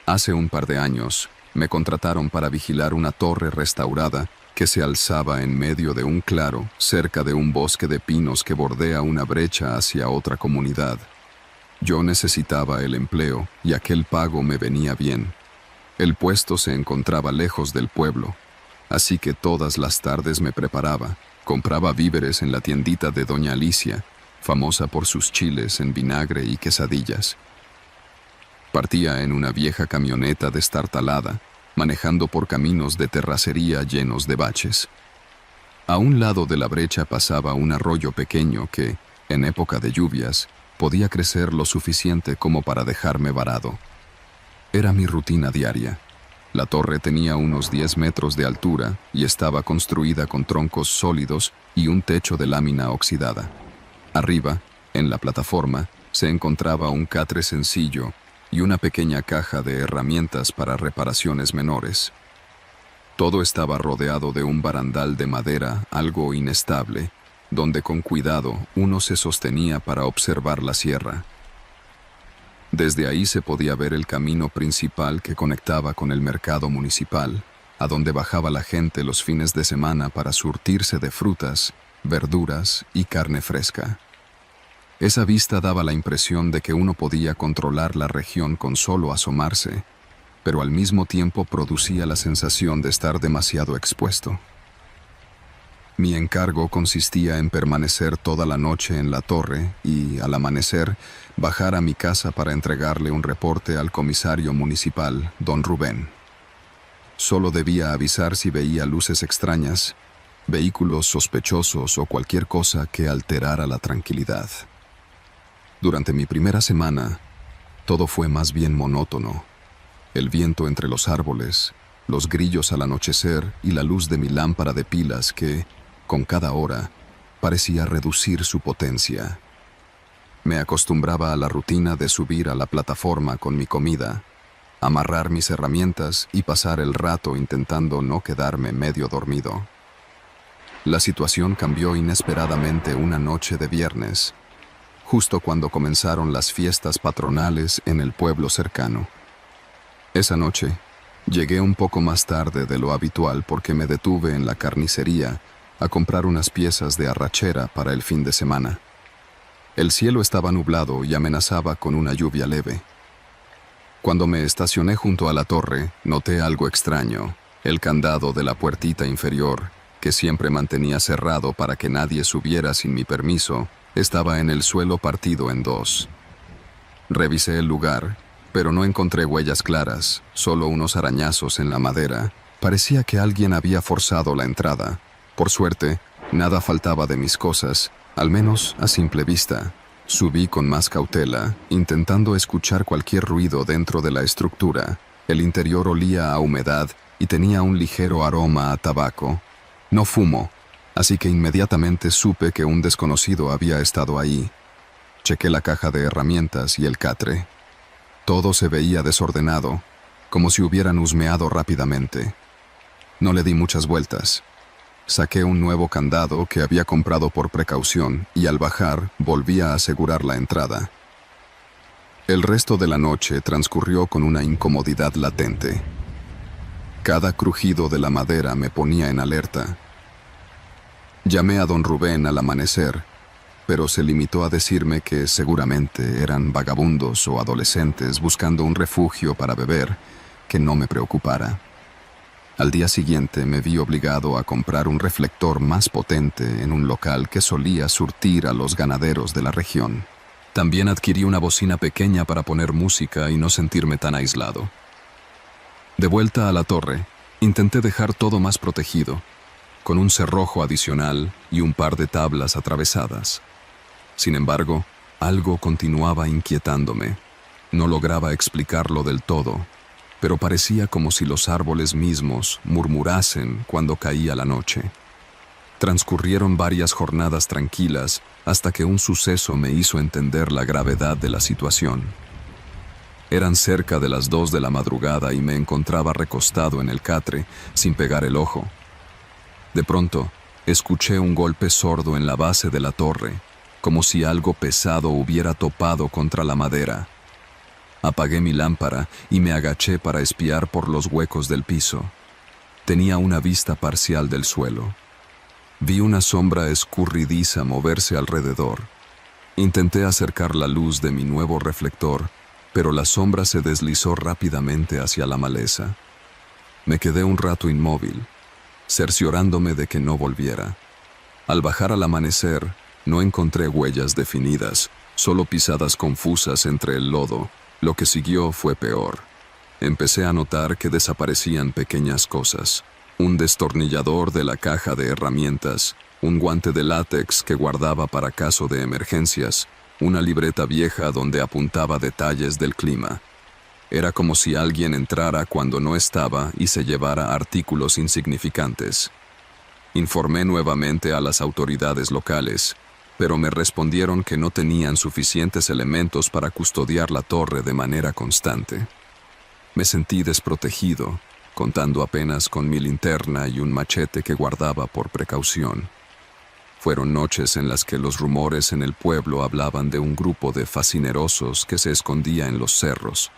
Hace un par de años, me contrataron para vigilar una torre restaurada que se alzaba en medio de un claro, cerca de un bosque de pinos que bordea una brecha hacia otra comunidad. Yo necesitaba el empleo y aquel pago me venía bien. El puesto se encontraba lejos del pueblo, así que todas las tardes me preparaba. Compraba víveres en la tiendita de Doña Alicia, famosa por sus chiles en vinagre y quesadillas. Partía en una vieja camioneta destartalada, manejando por caminos de terracería llenos de baches. A un lado de la brecha pasaba un arroyo pequeño que, en época de lluvias, podía crecer lo suficiente como para dejarme varado. Era mi rutina diaria. La torre tenía unos 10 metros de altura y estaba construida con troncos sólidos y un techo de lámina oxidada. Arriba, en la plataforma, se encontraba un catre sencillo y una pequeña caja de herramientas para reparaciones menores. Todo estaba rodeado de un barandal de madera algo inestable, donde con cuidado uno se sostenía para observar la sierra. Desde ahí se podía ver el camino principal que conectaba con el mercado municipal, a donde bajaba la gente los fines de semana para surtirse de frutas, verduras y carne fresca. Esa vista daba la impresión de que uno podía controlar la región con solo asomarse, pero al mismo tiempo producía la sensación de estar demasiado expuesto. Mi encargo consistía en permanecer toda la noche en la torre y, al amanecer, bajar a mi casa para entregarle un reporte al comisario municipal, don Rubén. Solo debía avisar si veía luces extrañas, vehículos sospechosos o cualquier cosa que alterara la tranquilidad. Durante mi primera semana, todo fue más bien monótono. El viento entre los árboles, los grillos al anochecer y la luz de mi lámpara de pilas que, con cada hora, parecía reducir su potencia. Me acostumbraba a la rutina de subir a la plataforma con mi comida, amarrar mis herramientas y pasar el rato intentando no quedarme medio dormido. La situación cambió inesperadamente una noche de viernes, justo cuando comenzaron las fiestas patronales en el pueblo cercano. Esa noche, llegué un poco más tarde de lo habitual porque me detuve en la carnicería a comprar unas piezas de arrachera para el fin de semana. El cielo estaba nublado y amenazaba con una lluvia leve. Cuando me estacioné junto a la torre, noté algo extraño. El candado de la puertita inferior, que siempre mantenía cerrado para que nadie subiera sin mi permiso, estaba en el suelo partido en dos. Revisé el lugar, pero no encontré huellas claras, solo unos arañazos en la madera. Parecía que alguien había forzado la entrada. Por suerte, nada faltaba de mis cosas, al menos a simple vista. Subí con más cautela, intentando escuchar cualquier ruido dentro de la estructura. El interior olía a humedad y tenía un ligero aroma a tabaco. No fumo, así que inmediatamente supe que un desconocido había estado ahí. Chequé la caja de herramientas y el catre. Todo se veía desordenado, como si hubieran husmeado rápidamente. No le di muchas vueltas. Saqué un nuevo candado que había comprado por precaución y al bajar volví a asegurar la entrada. El resto de la noche transcurrió con una incomodidad latente. Cada crujido de la madera me ponía en alerta. Llamé a don Rubén al amanecer, pero se limitó a decirme que seguramente eran vagabundos o adolescentes buscando un refugio para beber, que no me preocupara. Al día siguiente me vi obligado a comprar un reflector más potente en un local que solía surtir a los ganaderos de la región. También adquirí una bocina pequeña para poner música y no sentirme tan aislado. De vuelta a la torre, intenté dejar todo más protegido, con un cerrojo adicional y un par de tablas atravesadas. Sin embargo, algo continuaba inquietándome. No lograba explicarlo del todo, pero parecía como si los árboles mismos murmurasen cuando caía la noche. Transcurrieron varias jornadas tranquilas hasta que un suceso me hizo entender la gravedad de la situación. Eran cerca de las 2 de la madrugada y me encontraba recostado en el catre, sin pegar el ojo. De pronto, escuché un golpe sordo en la base de la torre, como si algo pesado hubiera topado contra la madera. Apagué mi lámpara y me agaché para espiar por los huecos del piso. Tenía una vista parcial del suelo. Vi una sombra escurridiza moverse alrededor. Intenté acercar la luz de mi nuevo reflector, pero la sombra se deslizó rápidamente hacia la maleza. Me quedé un rato inmóvil, cerciorándome de que no volviera. Al bajar al amanecer, no encontré huellas definidas, solo pisadas confusas entre el lodo. Lo que siguió fue peor. Empecé a notar que desaparecían pequeñas cosas. Un destornillador de la caja de herramientas, un guante de látex que guardaba para caso de emergencias, una libreta vieja donde apuntaba detalles del clima. Era como si alguien entrara cuando no estaba y se llevara artículos insignificantes. Informé nuevamente a las autoridades locales, pero me respondieron que no tenían suficientes elementos para custodiar la torre de manera constante. Me sentí desprotegido, contando apenas con mi linterna y un machete que guardaba por precaución. Fueron noches en las que los rumores en el pueblo hablaban de un grupo de fascinerosos que se escondía en los cerros.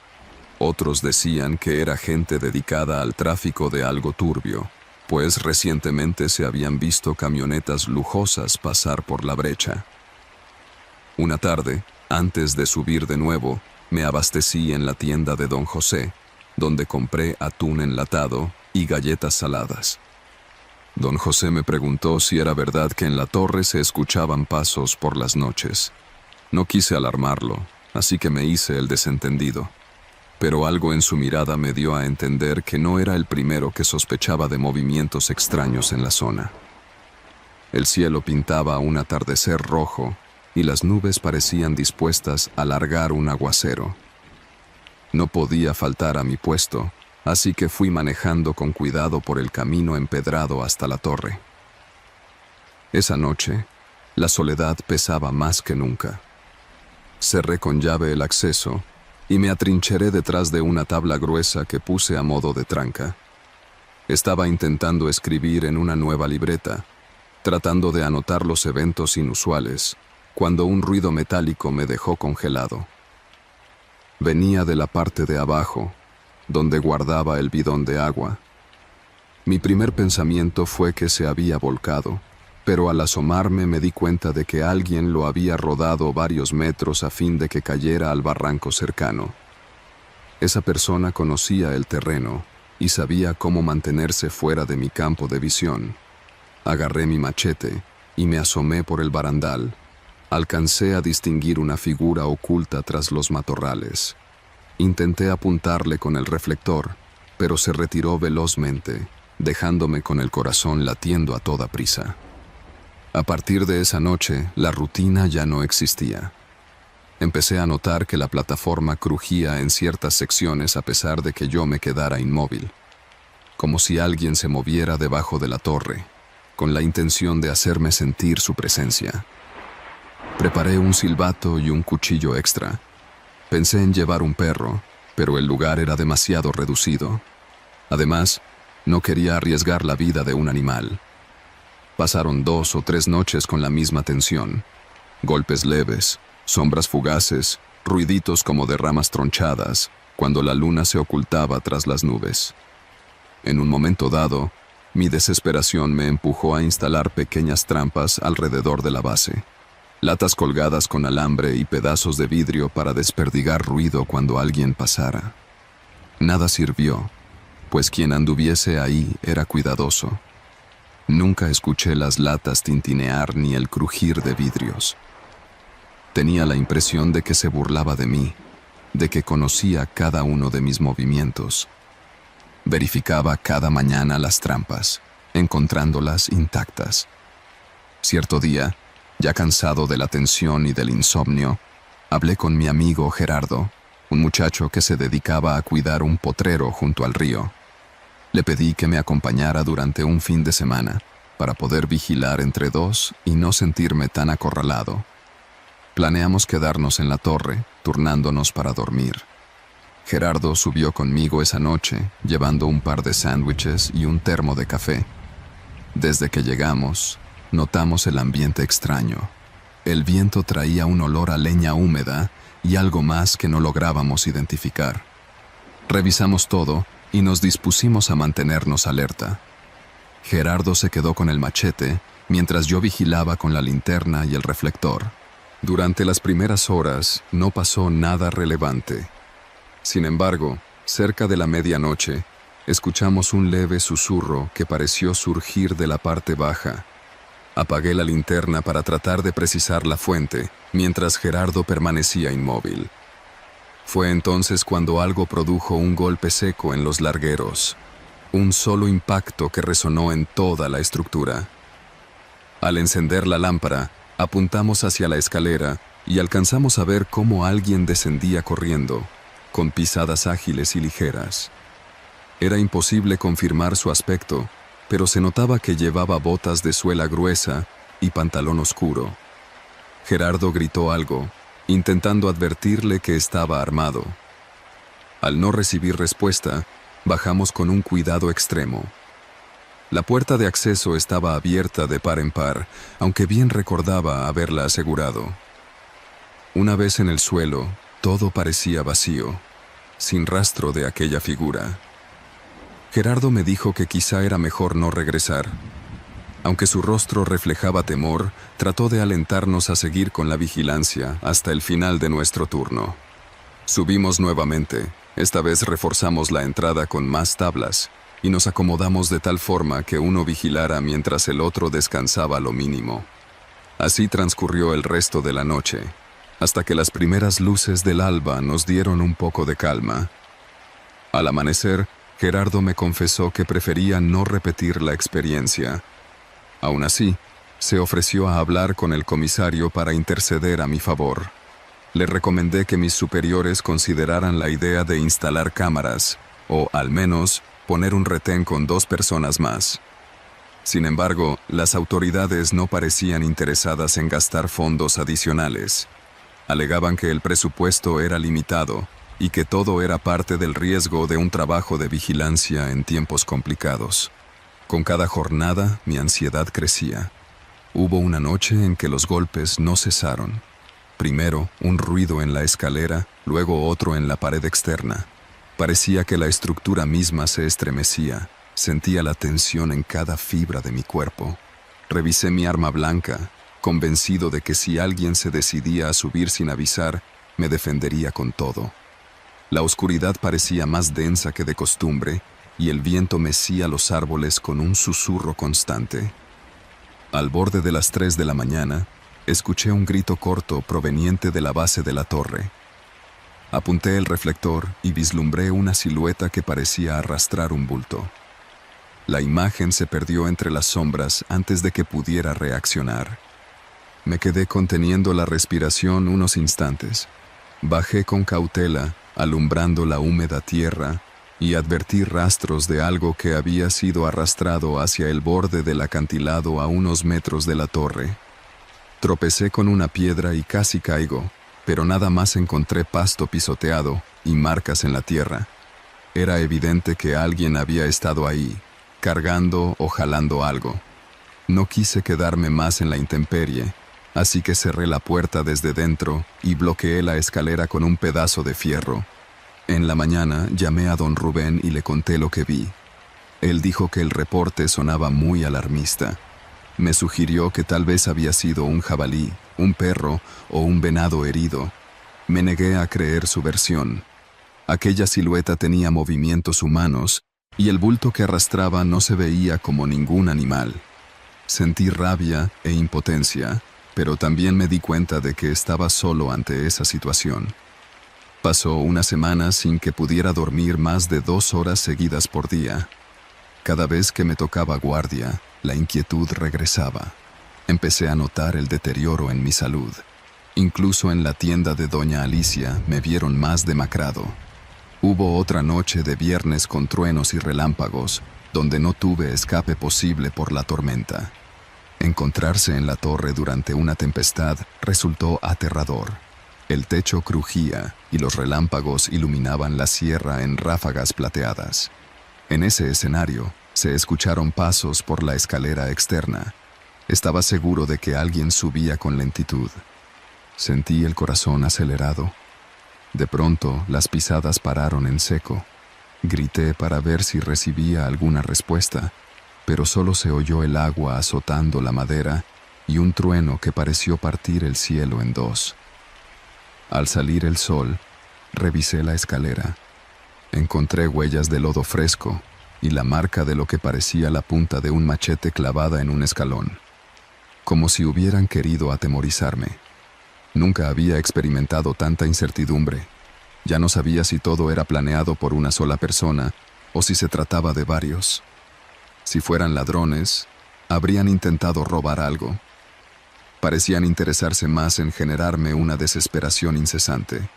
Otros decían que era gente dedicada al tráfico de algo turbio, pues recientemente se habían visto camionetas lujosas pasar por la brecha. Una tarde, antes de subir de nuevo, me abastecí en la tienda de Don José, donde compré atún enlatado y galletas saladas. Don José me preguntó si era verdad que en la torre se escuchaban pasos por las noches. No quise alarmarlo, así que me hice el desentendido. Pero algo en su mirada me dio a entender que no era el primero que sospechaba de movimientos extraños en la zona. El cielo pintaba un atardecer rojo y las nubes parecían dispuestas a largar un aguacero. No podía faltar a mi puesto, así que fui manejando con cuidado por el camino empedrado hasta la torre. Esa noche, la soledad pesaba más que nunca. Cerré con llave el acceso y me atrincheré detrás de una tabla gruesa que puse a modo de tranca. Estaba intentando escribir en una nueva libreta, tratando de anotar los eventos inusuales, cuando un ruido metálico me dejó congelado. Venía de la parte de abajo, donde guardaba el bidón de agua. Mi primer pensamiento fue que se había volcado, pero al asomarme me di cuenta de que alguien lo había rodado varios metros a fin de que cayera al barranco cercano. Esa persona conocía el terreno y sabía cómo mantenerse fuera de mi campo de visión. Agarré mi machete y me asomé por el barandal. Alcancé a distinguir una figura oculta tras los matorrales. Intenté apuntarle con el reflector, pero se retiró velozmente, dejándome con el corazón latiendo a toda prisa. A partir de esa noche, la rutina ya no existía. Empecé a notar que la plataforma crujía en ciertas secciones a pesar de que yo me quedara inmóvil, como si alguien se moviera debajo de la torre, con la intención de hacerme sentir su presencia. Preparé un silbato y un cuchillo extra. Pensé en llevar un perro, pero el lugar era demasiado reducido. Además, no quería arriesgar la vida de un animal. Pasaron 2 o 3 noches con la misma tensión. Golpes leves, sombras fugaces, ruiditos como de ramas tronchadas, cuando la luna se ocultaba tras las nubes. En un momento dado, mi desesperación me empujó a instalar pequeñas trampas alrededor de la base. Latas colgadas con alambre y pedazos de vidrio para desperdigar ruido cuando alguien pasara. Nada sirvió, pues quien anduviese ahí era cuidadoso. Nunca escuché las latas tintinear ni el crujir de vidrios. Tenía la impresión de que se burlaba de mí, de que conocía cada uno de mis movimientos. Verificaba cada mañana las trampas, encontrándolas intactas. Cierto día, ya cansado de la tensión y del insomnio, hablé con mi amigo Gerardo, un muchacho que se dedicaba a cuidar un potrero junto al río. Le pedí que me acompañara durante un fin de semana, para poder vigilar entre dos y no sentirme tan acorralado. Planeamos quedarnos en la torre, turnándonos para dormir. Gerardo subió conmigo esa noche, llevando un par de sándwiches y un termo de café. Desde que llegamos, notamos el ambiente extraño. El viento traía un olor a leña húmeda y algo más que no lográbamos identificar. Revisamos todo y nos dispusimos a mantenernos alerta. Gerardo se quedó con el machete, mientras yo vigilaba con la linterna y el reflector. Durante las primeras horas no pasó nada relevante. Sin embargo, cerca de la medianoche, escuchamos un leve susurro que pareció surgir de la parte baja. Apagué la linterna para tratar de precisar la fuente, mientras Gerardo permanecía inmóvil. Fue entonces cuando algo produjo un golpe seco en los largueros, un solo impacto que resonó en toda la estructura. Al encender la lámpara, apuntamos hacia la escalera y alcanzamos a ver cómo alguien descendía corriendo. con pisadas ágiles y ligeras. Era imposible confirmar su aspecto, pero se notaba que llevaba botas de suela gruesa y pantalón oscuro. Gerardo gritó algo, intentando advertirle que estaba armado. Al no recibir respuesta, bajamos con un cuidado extremo. La puerta de acceso estaba abierta de par en par, aunque bien recordaba haberla asegurado. Una vez en el suelo, todo parecía vacío, sin rastro de aquella figura. Gerardo me dijo que quizá era mejor no regresar. Aunque su rostro reflejaba temor, trató de alentarnos a seguir con la vigilancia hasta el final de nuestro turno. Subimos nuevamente, esta vez reforzamos la entrada con más tablas, y nos acomodamos de tal forma que uno vigilara mientras el otro descansaba lo mínimo. Así transcurrió el resto de la noche, hasta que las primeras luces del alba nos dieron un poco de calma. Al amanecer, Gerardo me confesó que prefería no repetir la experiencia. Aún así, se ofreció a hablar con el comisario para interceder a mi favor. Le recomendé que mis superiores consideraran la idea de instalar cámaras, o al menos poner un retén con 2 personas más. Sin embargo, las autoridades no parecían interesadas en gastar fondos adicionales. Alegaban que el presupuesto era limitado y que todo era parte del riesgo de un trabajo de vigilancia en tiempos complicados. Con cada jornada, mi ansiedad crecía. Hubo una noche en que los golpes no cesaron. Primero, un ruido en la escalera, luego otro en la pared externa. Parecía que la estructura misma se estremecía. Sentía la tensión en cada fibra de mi cuerpo. Revisé mi arma blanca, convencido de que si alguien se decidía a subir sin avisar, me defendería con todo. La oscuridad parecía más densa que de costumbre, y el viento mecía los árboles con un susurro constante. Al borde de las 3 de la mañana, escuché un grito corto proveniente de la base de la torre. Apunté el reflector y vislumbré una silueta que parecía arrastrar un bulto. La imagen se perdió entre las sombras antes de que pudiera reaccionar. Me quedé conteniendo la respiración unos instantes. Bajé con cautela, alumbrando la húmeda tierra, y advertí rastros de algo que había sido arrastrado hacia el borde del acantilado a unos metros de la torre. Tropecé con una piedra y casi caigo, pero nada más encontré pasto pisoteado y marcas en la tierra. Era evidente que alguien había estado ahí, cargando o jalando algo. No quise quedarme más en la intemperie, así que cerré la puerta desde dentro y bloqueé la escalera con un pedazo de fierro. En la mañana llamé a don Rubén y le conté lo que vi. Él dijo que el reporte sonaba muy alarmista. Me sugirió que tal vez había sido un jabalí, un perro o un venado herido. Me negué a creer su versión. Aquella silueta tenía movimientos humanos y el bulto que arrastraba no se veía como ningún animal. Sentí rabia e impotencia, pero también me di cuenta de que estaba solo ante esa situación. Pasó una semana sin que pudiera dormir más de 2 horas seguidas por día. Cada vez que me tocaba guardia, la inquietud regresaba. Empecé a notar el deterioro en mi salud. Incluso en la tienda de doña Alicia me vieron más demacrado. Hubo otra noche de viernes con truenos y relámpagos, donde no tuve escape posible por la tormenta. Encontrarse en la torre durante una tempestad resultó aterrador. El techo crujía y los relámpagos iluminaban la sierra en ráfagas plateadas. En ese escenario, se escucharon pasos por la escalera externa. Estaba seguro de que alguien subía con lentitud. Sentí el corazón acelerado. De pronto, las pisadas pararon en seco. Grité para ver si recibía alguna respuesta, pero solo se oyó el agua azotando la madera y un trueno que pareció partir el cielo en 2. Al salir el sol, revisé la escalera. Encontré huellas de lodo fresco y la marca de lo que parecía la punta de un machete clavada en un escalón, como si hubieran querido atemorizarme. Nunca había experimentado tanta incertidumbre. Ya no sabía si todo era planeado por una sola persona o si se trataba de varios. Si fueran ladrones, habrían intentado robar algo. Parecían interesarse más en generarme una desesperación incesante.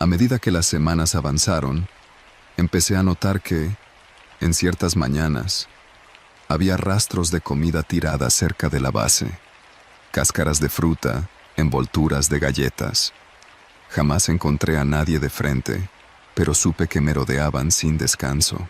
A medida que las semanas avanzaron, empecé a notar que, en ciertas mañanas, había rastros de comida tirada cerca de la base, cáscaras de fruta, envolturas de galletas. Jamás encontré a nadie de frente, pero supe que merodeaban sin descanso.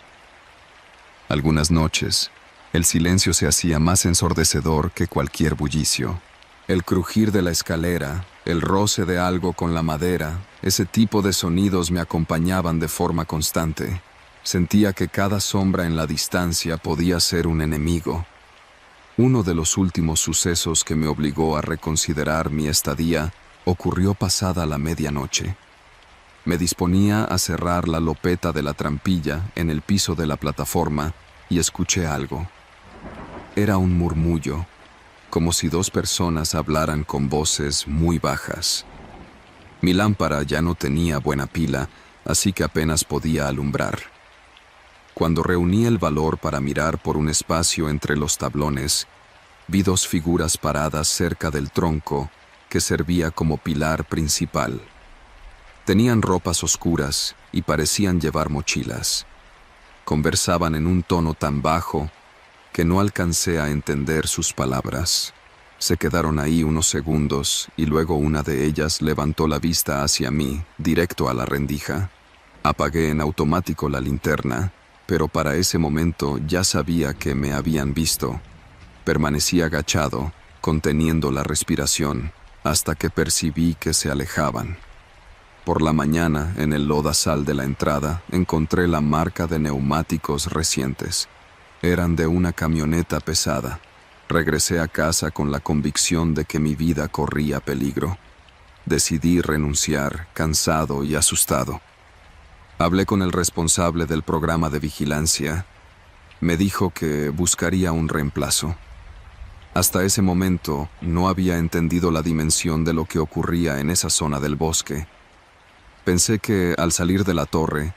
Algunas noches, el silencio se hacía más ensordecedor que cualquier bullicio. El crujir de la escalera, el roce de algo con la madera, ese tipo de sonidos me acompañaban de forma constante. Sentía que cada sombra en la distancia podía ser un enemigo. Uno de los últimos sucesos que me obligó a reconsiderar mi estadía ocurrió pasada la medianoche. Me disponía a cerrar la lopeta de la trampilla en el piso de la plataforma y escuché algo. Era un murmullo, como si dos personas hablaran con voces muy bajas. Mi lámpara ya no tenía buena pila, así que apenas podía alumbrar. Cuando reuní el valor para mirar por un espacio entre los tablones, vi dos figuras paradas cerca del tronco que servía como pilar principal. Tenían ropas oscuras y parecían llevar mochilas. Conversaban en un tono tan bajo que no alcancé a entender sus palabras. Se quedaron ahí unos segundos y luego una de ellas levantó la vista hacia mí, directo a la rendija. Apagué en automático la linterna, pero para ese momento ya sabía que me habían visto. Permanecí agachado, conteniendo la respiración, hasta que percibí que se alejaban. Por la mañana, en el lodazal de la entrada, encontré la marca de neumáticos recientes. Eran de una camioneta pesada. Regresé a casa con la convicción de que mi vida corría peligro. Decidí renunciar, cansado y asustado. Hablé con el responsable del programa de vigilancia. Me dijo que buscaría un reemplazo. Hasta ese momento no había entendido la dimensión de lo que ocurría en esa zona del bosque. Pensé que al salir de la torre,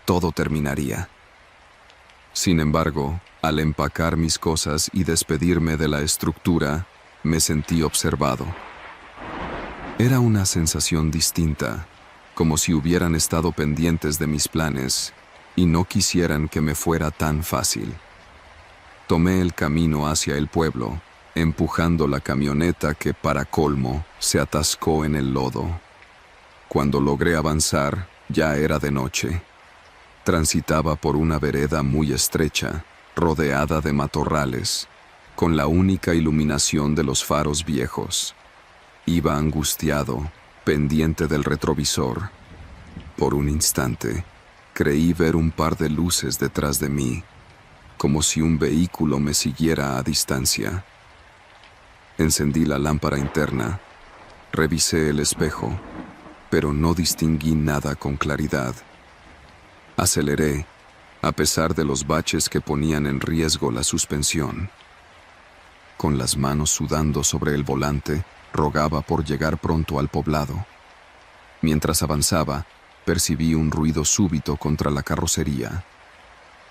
todo terminaría. Sin embargo, al empacar mis cosas y despedirme de la estructura, me sentí observado. Era una sensación distinta, como si hubieran estado pendientes de mis planes y no quisieran que me fuera tan fácil. Tomé el camino hacia el pueblo, empujando la camioneta que, para colmo, se atascó en el lodo. Cuando logré avanzar, ya era de noche. Transitaba por una vereda muy estrecha, rodeada de matorrales, con la única iluminación de los faros viejos. Iba angustiado, pendiente del retrovisor. Por un instante, creí ver un par de luces detrás de mí, como si un vehículo me siguiera a distancia. Encendí la lámpara interna, revisé el espejo, pero no distinguí nada con claridad. Aceleré, a pesar de los baches que ponían en riesgo la suspensión. Con las manos sudando sobre el volante, rogaba por llegar pronto al poblado. Mientras avanzaba, percibí un ruido súbito contra la carrocería.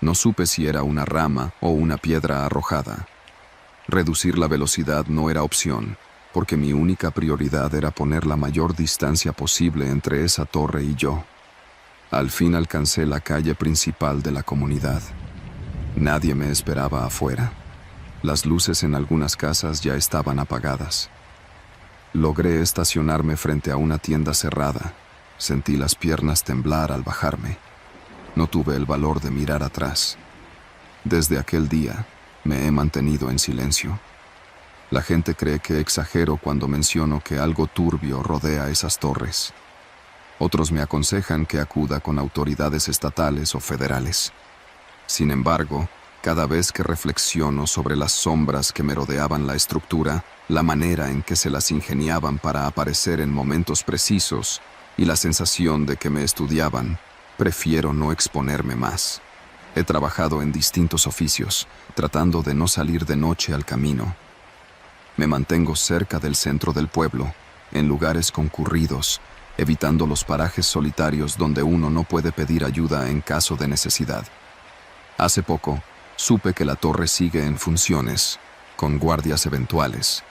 No supe si era una rama o una piedra arrojada. Reducir la velocidad no era opción, porque mi única prioridad era poner la mayor distancia posible entre esa torre y yo. Al fin alcancé la calle principal de la comunidad. Nadie me esperaba afuera. Las luces en algunas casas ya estaban apagadas. Logré estacionarme frente a una tienda cerrada. Sentí las piernas temblar al bajarme. No tuve el valor de mirar atrás. Desde aquel día, me he mantenido en silencio. La gente cree que exagero cuando menciono que algo turbio rodea esas torres. Otros me aconsejan que acuda con autoridades estatales o federales. Sin embargo, cada vez que reflexiono sobre las sombras que merodeaban la estructura, la manera en que se las ingeniaban para aparecer en momentos precisos y la sensación de que me estudiaban, prefiero no exponerme más. He trabajado en distintos oficios, tratando de no salir de noche al camino. Me mantengo cerca del centro del pueblo, en lugares concurridos, evitando los parajes solitarios donde uno no puede pedir ayuda en caso de necesidad. Hace poco, supe que la torre sigue en funciones, con guardias eventuales.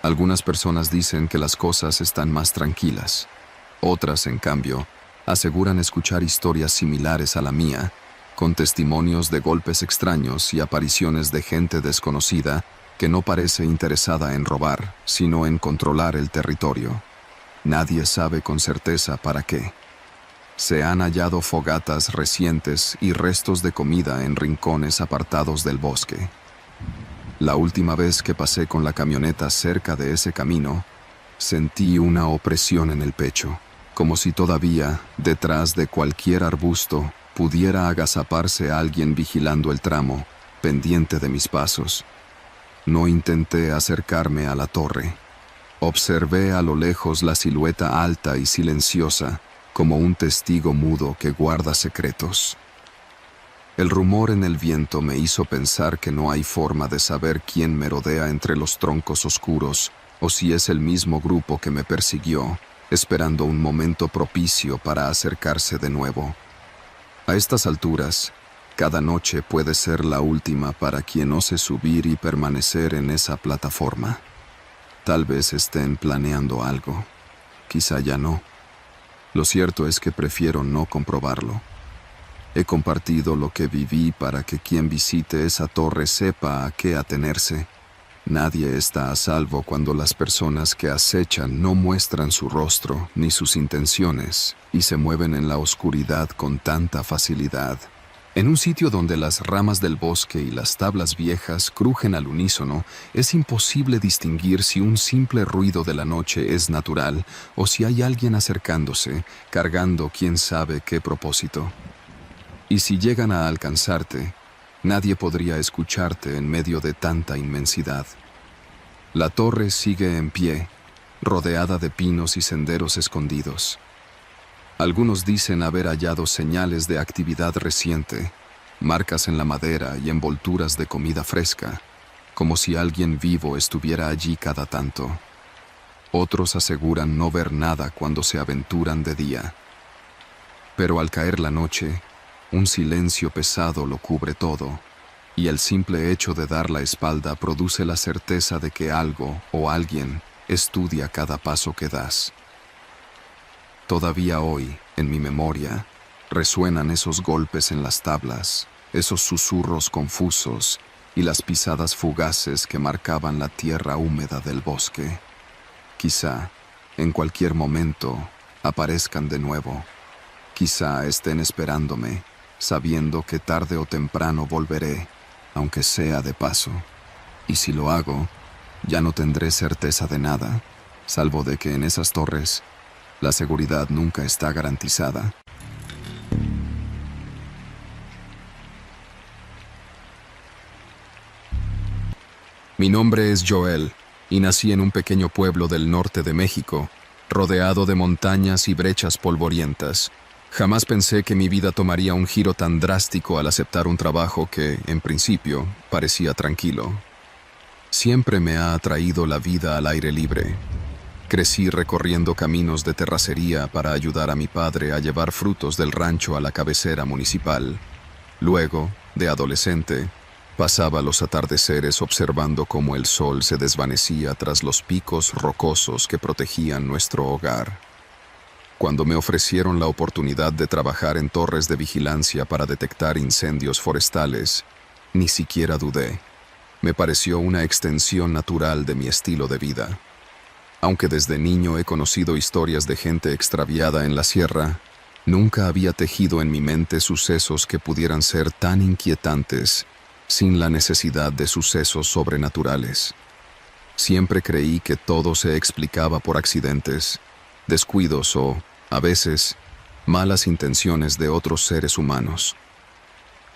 Algunas personas dicen que las cosas están más tranquilas. Otras, en cambio, Aseguran escuchar historias similares a la mía, con testimonios de golpes extraños y apariciones de gente desconocida que no parece interesada en robar, sino en controlar el territorio. Nadie sabe con certeza para qué. Se han hallado fogatas recientes y restos de comida en rincones apartados del bosque. La última vez que pasé con la camioneta cerca de ese camino, sentí una opresión en el pecho, como si todavía, detrás de cualquier arbusto, pudiera agazaparse alguien vigilando el tramo, pendiente de mis pasos. No intenté acercarme a la torre. Observé a lo lejos la silueta alta y silenciosa, como un testigo mudo que guarda secretos. El rumor en el viento me hizo pensar que no hay forma de saber quién me rodea entre los troncos oscuros, o si es el mismo grupo que me persiguió, esperando un momento propicio para acercarse de nuevo. A estas alturas, cada noche puede ser la última para quien ose subir y permanecer en esa plataforma. Tal vez estén planeando algo, quizá ya no. Lo cierto es que prefiero no comprobarlo. He compartido lo que viví para que quien visite esa torre sepa a qué atenerse. Nadie está a salvo cuando las personas que acechan no muestran su rostro ni sus intenciones y se mueven en la oscuridad con tanta facilidad. En un sitio donde las ramas del bosque y las tablas viejas crujen al unísono, es imposible distinguir si un simple ruido de la noche es natural o si hay alguien acercándose, cargando quién sabe qué propósito. Y si llegan a alcanzarte, nadie podría escucharte en medio de tanta inmensidad. La torre sigue en pie, rodeada de pinos y senderos escondidos. Algunos dicen haber hallado señales de actividad reciente, marcas en la madera y envolturas de comida fresca, como si alguien vivo estuviera allí cada tanto. Otros aseguran no ver nada cuando se aventuran de día. Pero al caer la noche, un silencio pesado lo cubre todo, y el simple hecho de dar la espalda produce la certeza de que algo o alguien estudia cada paso que das. Todavía hoy, en mi memoria, resuenan esos golpes en las tablas, esos susurros confusos y las pisadas fugaces que marcaban la tierra húmeda del bosque. Quizá, en cualquier momento, aparezcan de nuevo. Quizá estén esperándome, sabiendo que tarde o temprano volveré, aunque sea de paso. Y si lo hago, ya no tendré certeza de nada, salvo de que en esas torres la seguridad nunca está garantizada. Mi nombre es Joel, y nací en un pequeño pueblo del norte de México, rodeado de montañas y brechas polvorientas. Jamás pensé que mi vida tomaría un giro tan drástico al aceptar un trabajo que, en principio, parecía tranquilo. Siempre me ha atraído la vida al aire libre. Crecí recorriendo caminos de terracería para ayudar a mi padre a llevar frutos del rancho a la cabecera municipal. Luego, de adolescente, pasaba los atardeceres observando cómo el sol se desvanecía tras los picos rocosos que protegían nuestro hogar. Cuando me ofrecieron la oportunidad de trabajar en torres de vigilancia para detectar incendios forestales, ni siquiera dudé. Me pareció una extensión natural de mi estilo de vida. Aunque desde niño he conocido historias de gente extraviada en la sierra, nunca había tejido en mi mente sucesos que pudieran ser tan inquietantes sin la necesidad de sucesos sobrenaturales. Siempre creí que todo se explicaba por accidentes, descuidos o, a veces, malas intenciones de otros seres humanos.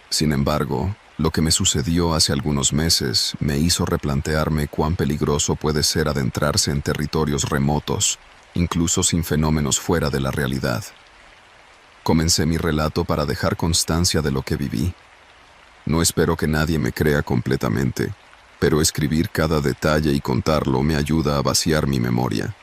Sin embargo, lo que me sucedió hace algunos meses me hizo replantearme cuán peligroso puede ser adentrarse en territorios remotos, incluso sin fenómenos fuera de la realidad. Comencé mi relato para dejar constancia de lo que viví. No espero que nadie me crea completamente, pero escribir cada detalle y contarlo me ayuda a vaciar mi memoria.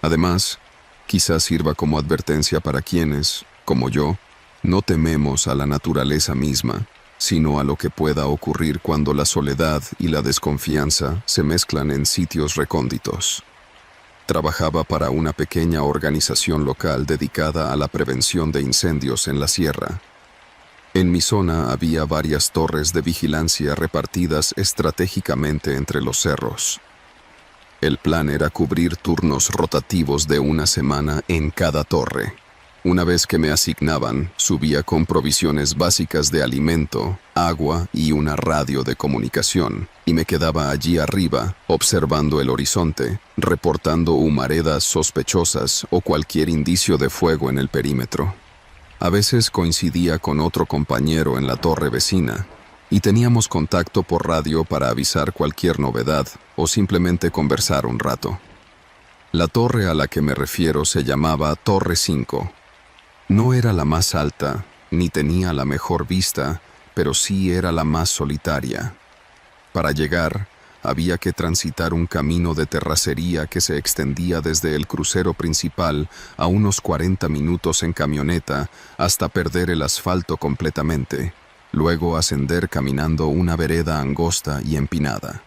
Además, quizás sirva como advertencia para quienes, como yo, no tememos a la naturaleza misma, sino a lo que pueda ocurrir cuando la soledad y la desconfianza se mezclan en sitios recónditos. Trabajaba para una pequeña organización local dedicada a la prevención de incendios en la sierra. En mi zona había varias torres de vigilancia repartidas estratégicamente entre los cerros. El plan era cubrir turnos rotativos de una semana en cada torre. Una vez que me asignaban, subía con provisiones básicas de alimento, agua y una radio de comunicación, y me quedaba allí arriba, observando el horizonte, reportando humaredas sospechosas o cualquier indicio de fuego en el perímetro. A veces coincidía con otro compañero en la torre vecina, y teníamos contacto por radio para avisar cualquier novedad o simplemente conversar un rato. La torre a la que me refiero se llamaba Torre 5. No era la más alta, ni tenía la mejor vista, pero sí era la más solitaria. Para llegar, había que transitar un camino de terracería que se extendía desde el crucero principal a unos 40 minutos en camioneta hasta perder el asfalto completamente, luego ascender caminando una vereda angosta y empinada.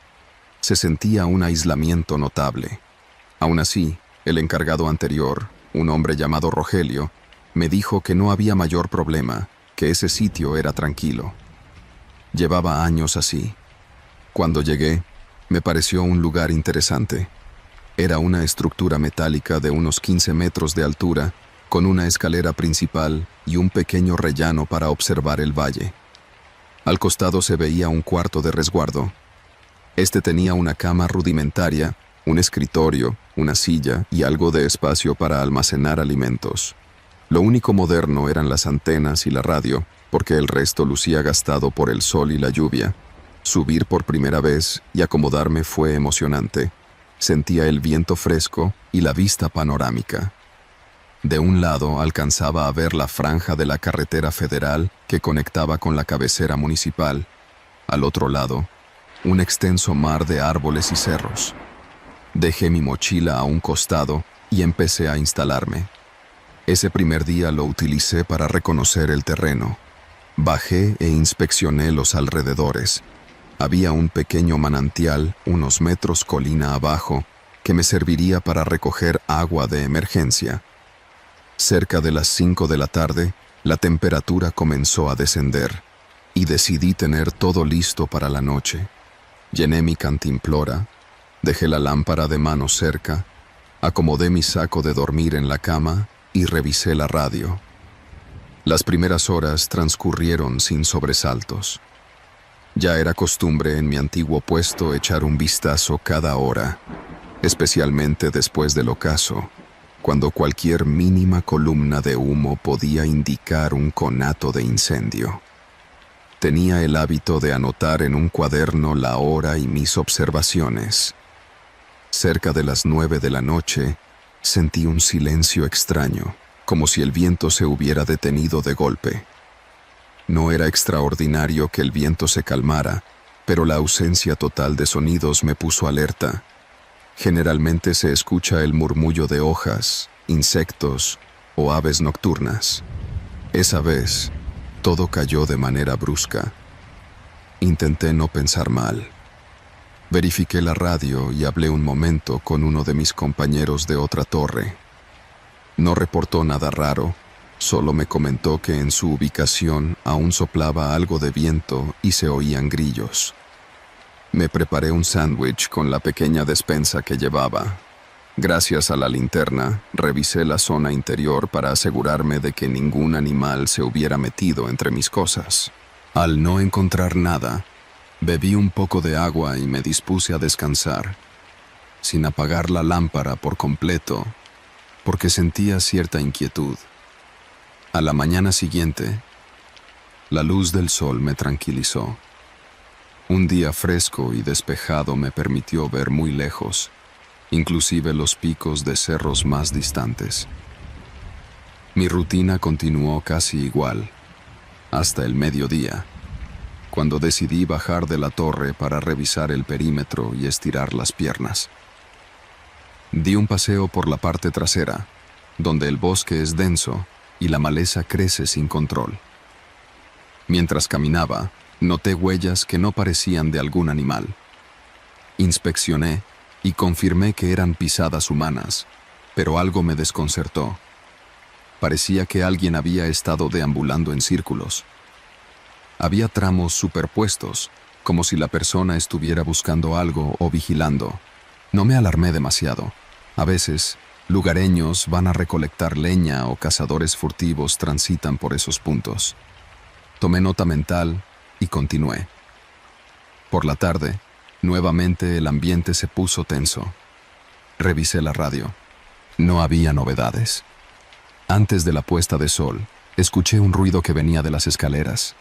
Se sentía un aislamiento notable. Aún así, el encargado anterior, un hombre llamado Rogelio, me dijo que no había mayor problema, que ese sitio era tranquilo. Llevaba años así. Cuando llegué, me pareció un lugar interesante. Era una estructura metálica de unos 15 metros de altura, con una escalera principal y un pequeño rellano para observar el valle. Al costado se veía un cuarto de resguardo. Este tenía una cama rudimentaria, un escritorio, una silla y algo de espacio para almacenar alimentos. Lo único moderno eran las antenas y la radio, porque el resto lucía gastado por el sol y la lluvia. Subir por primera vez y acomodarme fue emocionante. Sentía el viento fresco y la vista panorámica. De un lado alcanzaba a ver la franja de la carretera federal que conectaba con la cabecera municipal. Al otro lado, un extenso mar de árboles y cerros. Dejé mi mochila a un costado y empecé a instalarme. Ese primer día lo utilicé para reconocer el terreno. Bajé e inspeccioné los alrededores. Había un pequeño manantial, unos metros colina abajo, que me serviría para recoger agua de emergencia. Cerca de las 5 de la tarde, la temperatura comenzó a descender, y decidí tener todo listo para la noche. Llené mi cantimplora, dejé la lámpara de mano cerca, acomodé mi saco de dormir en la cama y revisé la radio. Las primeras horas transcurrieron sin sobresaltos. Ya era costumbre en mi antiguo puesto echar un vistazo cada hora, especialmente después del ocaso, cuando cualquier mínima columna de humo podía indicar un conato de incendio. Tenía el hábito de anotar en un cuaderno la hora y mis observaciones. Cerca de las 9 de la noche, sentí un silencio extraño, como si el viento se hubiera detenido de golpe. No era extraordinario que el viento se calmara, pero la ausencia total de sonidos me puso alerta. Generalmente se escucha el murmullo de hojas, insectos o aves nocturnas. Esa vez, todo cayó de manera brusca. Intenté no pensar mal. Verifiqué la radio y hablé un momento con uno de mis compañeros de otra torre. No reportó nada raro, solo me comentó que en su ubicación aún soplaba algo de viento y se oían grillos. Me preparé un sándwich con la pequeña despensa que llevaba. Gracias a la linterna, revisé la zona interior para asegurarme de que ningún animal se hubiera metido entre mis cosas. Al no encontrar nada, bebí un poco de agua y me dispuse a descansar, sin apagar la lámpara por completo, porque sentía cierta inquietud. A la mañana siguiente, la luz del sol me tranquilizó. Un día fresco y despejado me permitió ver muy lejos, inclusive los picos de cerros más distantes. Mi rutina continuó casi igual, hasta el mediodía, cuando decidí bajar de la torre para revisar el perímetro y estirar las piernas. Di un paseo por la parte trasera, donde el bosque es denso y la maleza crece sin control. Mientras caminaba, noté huellas que no parecían de algún animal. Inspeccioné y confirmé que eran pisadas humanas, pero algo me desconcertó. Parecía que alguien había estado deambulando en círculos. Había tramos superpuestos, como si la persona estuviera buscando algo o vigilando. No me alarmé demasiado. A veces, lugareños van a recolectar leña o cazadores furtivos transitan por esos puntos. Tomé nota mental y continué. Por la tarde, nuevamente el ambiente se puso tenso. Revisé la radio. No había novedades. Antes de la puesta de sol, escuché un ruido que venía de las escaleras.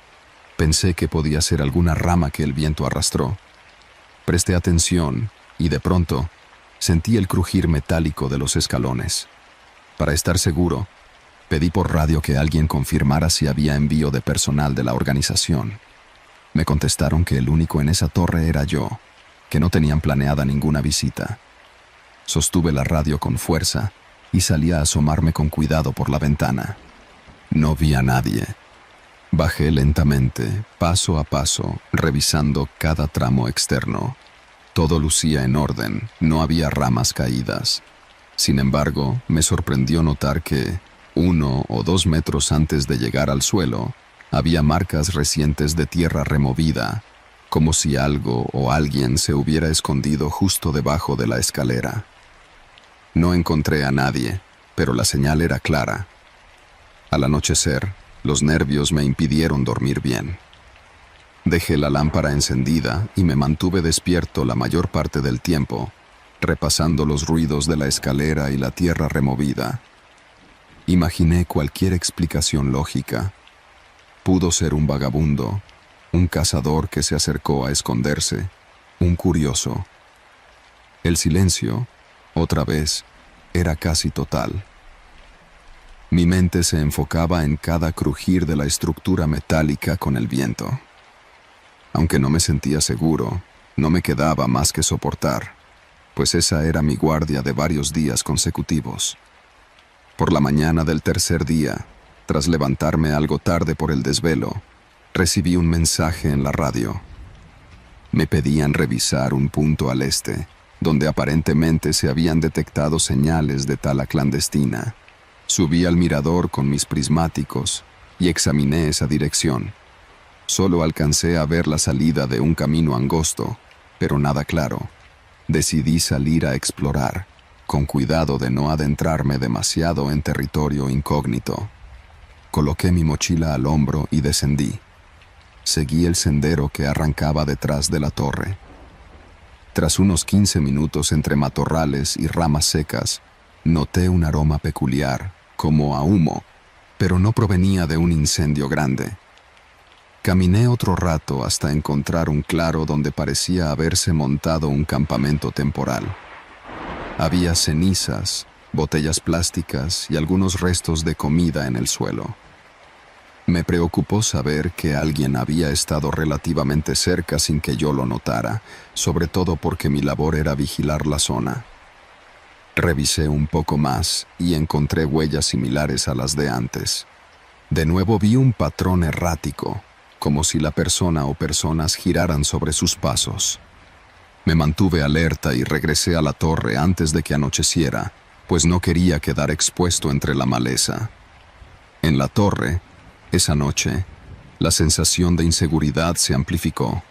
Pensé que podía ser alguna rama que el viento arrastró. Presté atención y de pronto sentí el crujir metálico de los escalones. Para estar seguro, pedí por radio que alguien confirmara si había envío de personal de la organización. Me contestaron que el único en esa torre era yo, que no tenían planeada ninguna visita. Sostuve la radio con fuerza y salí a asomarme con cuidado por la ventana. No vi a nadie. Bajé lentamente, paso a paso, revisando cada tramo externo. Todo lucía en orden, no había ramas caídas. Sin embargo, me sorprendió notar que, 1 o 2 metros antes de llegar al suelo, había marcas recientes de tierra removida, como si algo o alguien se hubiera escondido justo debajo de la escalera. No encontré a nadie, pero la señal era clara. Al anochecer, los nervios me impidieron dormir bien. Dejé la lámpara encendida y me mantuve despierto la mayor parte del tiempo, repasando los ruidos de la escalera y la tierra removida. Imaginé cualquier explicación lógica. Pudo ser un vagabundo, un cazador que se acercó a esconderse, un curioso. El silencio, otra vez, era casi total. Mi mente se enfocaba en cada crujir de la estructura metálica con el viento. Aunque no me sentía seguro, no me quedaba más que soportar, pues esa era mi guardia de varios días consecutivos. Por la mañana del tercer día, tras levantarme algo tarde por el desvelo, recibí un mensaje en la radio. Me pedían revisar un punto al este, donde aparentemente se habían detectado señales de tala clandestina. Subí al mirador con mis prismáticos y examiné esa dirección. Solo alcancé a ver la salida de un camino angosto, pero nada claro. Decidí salir a explorar, con cuidado de no adentrarme demasiado en territorio incógnito. Coloqué mi mochila al hombro y descendí. Seguí el sendero que arrancaba detrás de la torre. Tras unos 15 minutos entre matorrales y ramas secas, noté un aroma peculiar, como a humo, pero no provenía de un incendio grande. Caminé otro rato hasta encontrar un claro donde parecía haberse montado un campamento temporal. Había cenizas, botellas plásticas y algunos restos de comida en el suelo. Me preocupó saber que alguien había estado relativamente cerca sin que yo lo notara, sobre todo porque mi labor era vigilar la zona. Revisé un poco más y encontré huellas similares a las de antes. De nuevo vi un patrón errático, como si la persona o personas giraran sobre sus pasos. Me mantuve alerta y regresé a la torre antes de que anocheciera, pues no quería quedar expuesto entre la maleza. En la torre, esa noche, la sensación de inseguridad se amplificó.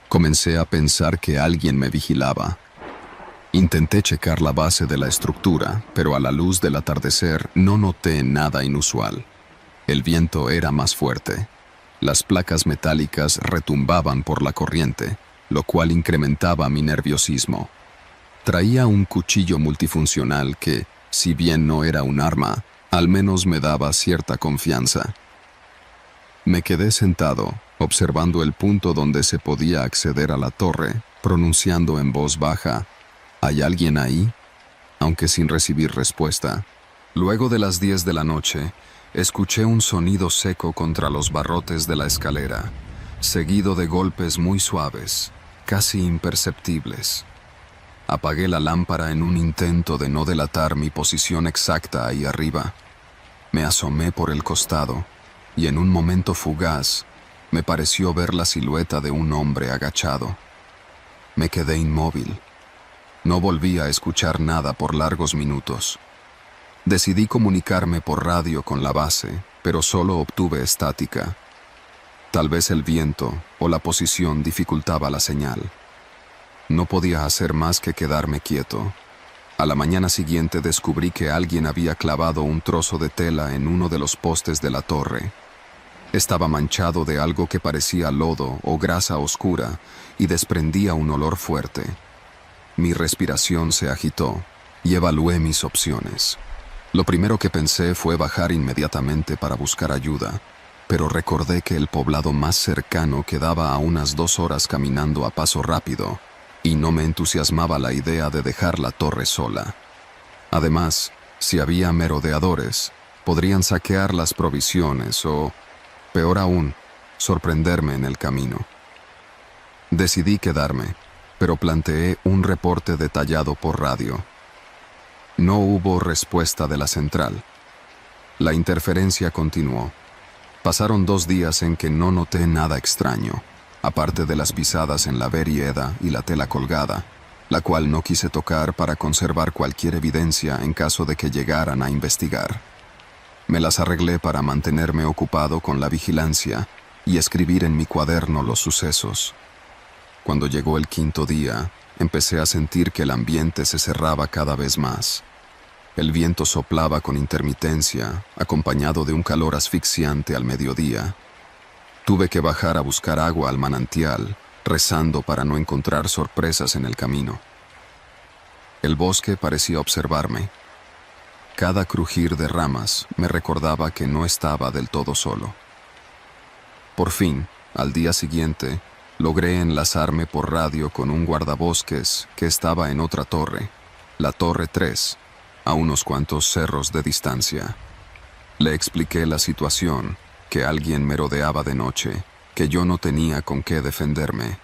Comencé a pensar que alguien me vigilaba. Intenté checar la base de la estructura, pero a la luz del atardecer no noté nada inusual. El viento era más fuerte. Las placas metálicas retumbaban por la corriente, lo cual incrementaba mi nerviosismo. Traía un cuchillo multifuncional que, si bien no era un arma, al menos me daba cierta confianza. Me quedé sentado, observando el punto donde se podía acceder a la torre, pronunciando en voz baja, ¿hay alguien ahí? Aunque sin recibir respuesta. Luego de las 10 de la noche, escuché un sonido seco contra los barrotes de la escalera, seguido de golpes muy suaves, casi imperceptibles. Apagué la lámpara en un intento de no delatar mi posición exacta ahí arriba. Me asomé por el costado, y en un momento fugaz, me pareció ver la silueta de un hombre agachado. Me quedé inmóvil. No volví a escuchar nada por largos minutos. Decidí comunicarme por radio con la base, pero solo obtuve estática. Tal vez el viento o la posición dificultaba la señal. No podía hacer más que quedarme quieto. A la mañana siguiente descubrí que alguien había clavado un trozo de tela en uno de los postes de la torre. Estaba manchado de algo que parecía lodo o grasa oscura y desprendía un olor fuerte. Mi respiración se agitó y evalué mis opciones. Lo primero que pensé fue bajar inmediatamente para buscar ayuda, pero recordé que el poblado más cercano quedaba a unas 2 horas caminando a paso rápido, y no me entusiasmaba la idea de dejar la torre sola. Además, si había merodeadores, podrían saquear las provisiones o, peor aún, sorprenderme en el camino. Decidí quedarme, pero planteé un reporte detallado por radio. No hubo respuesta de la central. La interferencia continuó. Pasaron 2 días en que no noté nada extraño, aparte de las pisadas en la verieda y la tela colgada, la cual no quise tocar para conservar cualquier evidencia en caso de que llegaran a investigar. Me las arreglé para mantenerme ocupado con la vigilancia y escribir en mi cuaderno los sucesos. Cuando llegó el 5.º día, empecé a sentir que el ambiente se cerraba cada vez más. El viento soplaba con intermitencia, acompañado de un calor asfixiante al mediodía. Tuve que bajar a buscar agua al manantial, rezando para no encontrar sorpresas en el camino. El bosque parecía observarme. Cada crujir de ramas me recordaba que no estaba del todo solo. Por fin, al día siguiente, logré enlazarme por radio con un guardabosques que estaba en otra torre, la Torre 3, a unos cuantos cerros de distancia. Le expliqué la situación, que alguien me rodeaba de noche, que yo no tenía con qué defenderme.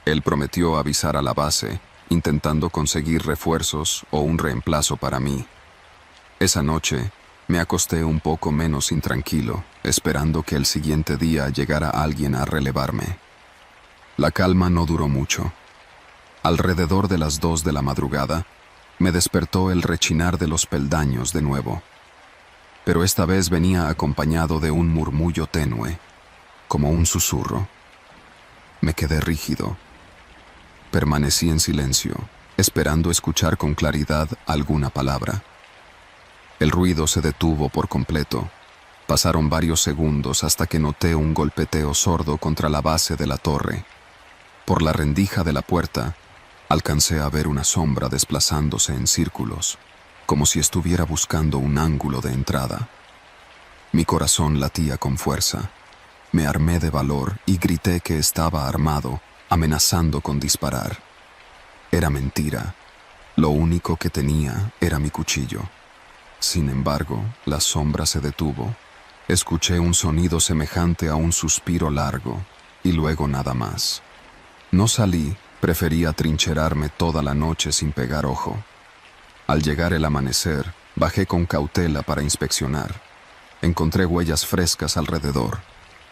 Él prometió avisar a la base, intentando conseguir refuerzos o un reemplazo para mí. Esa noche, me acosté un poco menos intranquilo, esperando que el siguiente día llegara alguien a relevarme. La calma no duró mucho. Alrededor de las 2 de la madrugada, me despertó el rechinar de los peldaños de nuevo. Pero esta vez venía acompañado de un murmullo tenue, como un susurro. Me quedé rígido. Permanecí en silencio, esperando escuchar con claridad alguna palabra. El ruido se detuvo por completo. Pasaron varios segundos hasta que noté un golpeteo sordo contra la base de la torre. Por la rendija de la puerta, alcancé a ver una sombra desplazándose en círculos, como si estuviera buscando un ángulo de entrada. Mi corazón latía con fuerza. Me armé de valor y grité que estaba armado, amenazando con disparar. Era mentira. Lo único que tenía era mi cuchillo. Sin embargo, la sombra se detuvo. Escuché un sonido semejante a un suspiro largo, y luego nada más. No salí, preferí atrincherarme toda la noche sin pegar ojo. Al llegar el amanecer, bajé con cautela para inspeccionar. Encontré huellas frescas alrededor.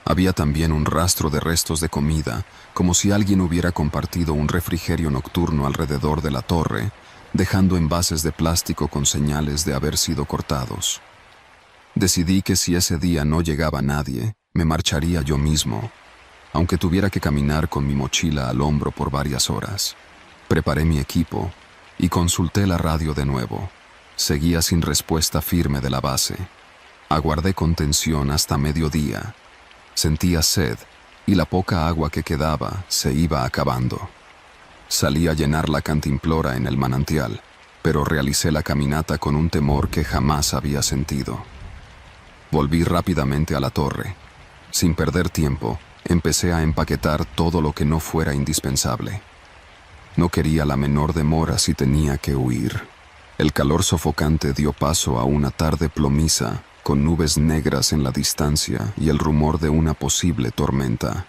Había también un rastro de restos de comida, como si alguien hubiera compartido un refrigerio nocturno alrededor de la torre, dejando envases de plástico con señales de haber sido cortados. Decidí que si ese día no llegaba nadie, me marcharía yo mismo, aunque tuviera que caminar con mi mochila al hombro por varias horas. Preparé mi equipo y consulté la radio de nuevo. Seguía sin respuesta firme de la base. Aguardé con tensión hasta mediodía. Sentía sed y la poca agua que quedaba se iba acabando. Salí a llenar la cantimplora en el manantial, pero realicé la caminata con un temor que jamás había sentido. Volví rápidamente a la torre. Sin perder tiempo, empecé a empaquetar todo lo que no fuera indispensable. No quería la menor demora si tenía que huir. El calor sofocante dio paso a una tarde plomiza, con nubes negras en la distancia y el rumor de una posible tormenta.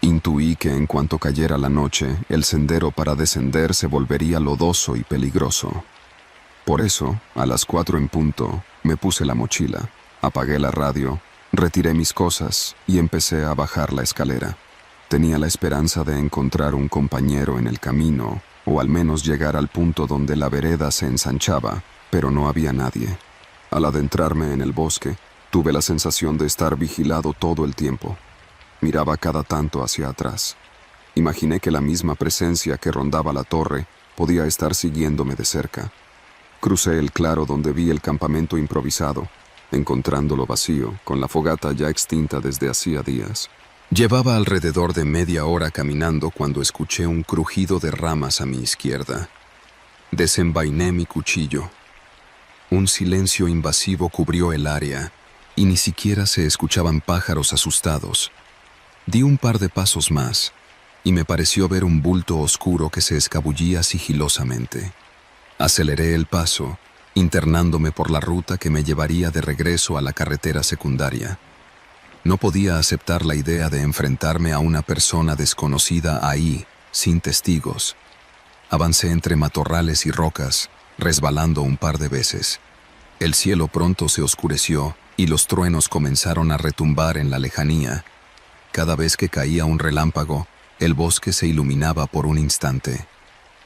Intuí que en cuanto cayera la noche, el sendero para descender se volvería lodoso y peligroso. Por eso, a las 4 en punto, me puse la mochila, apagué la radio, retiré mis cosas y empecé a bajar la escalera. Tenía la esperanza de encontrar un compañero en el camino o al menos llegar al punto donde la vereda se ensanchaba, pero no había nadie. Al adentrarme en el bosque, tuve la sensación de estar vigilado todo el tiempo. Miraba cada tanto hacia atrás. Imaginé que la misma presencia que rondaba la torre podía estar siguiéndome de cerca. Crucé el claro donde vi el campamento improvisado, encontrándolo vacío, con la fogata ya extinta desde hacía días. Llevaba alrededor de media hora caminando cuando escuché un crujido de ramas a mi izquierda. Desenvainé mi cuchillo. Un silencio invasivo cubrió el área y ni siquiera se escuchaban pájaros asustados. Di un par de pasos más y me pareció ver un bulto oscuro que se escabullía sigilosamente. Aceleré el paso, internándome por la ruta que me llevaría de regreso a la carretera secundaria. No podía aceptar la idea de enfrentarme a una persona desconocida ahí, sin testigos. Avancé entre matorrales y rocas, resbalando un par de veces. El cielo pronto se oscureció y los truenos comenzaron a retumbar en la lejanía. Cada vez que caía un relámpago, el bosque se iluminaba por un instante.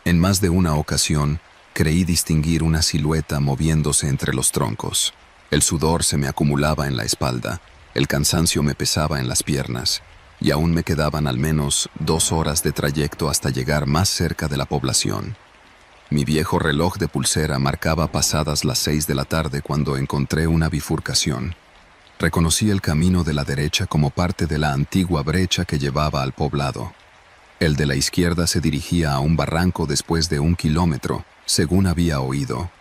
En más de una ocasión, creí distinguir una silueta moviéndose entre los troncos. El sudor se me acumulaba en la espalda, el cansancio me pesaba en las piernas, y aún me quedaban al menos 2 horas de trayecto hasta llegar más cerca de la población. Mi viejo reloj de pulsera marcaba pasadas las 6 de la tarde cuando encontré una bifurcación. Reconocí el camino de la derecha como parte de la antigua brecha que llevaba al poblado. El de la izquierda se dirigía a un barranco después de 1 kilómetro, según había oído.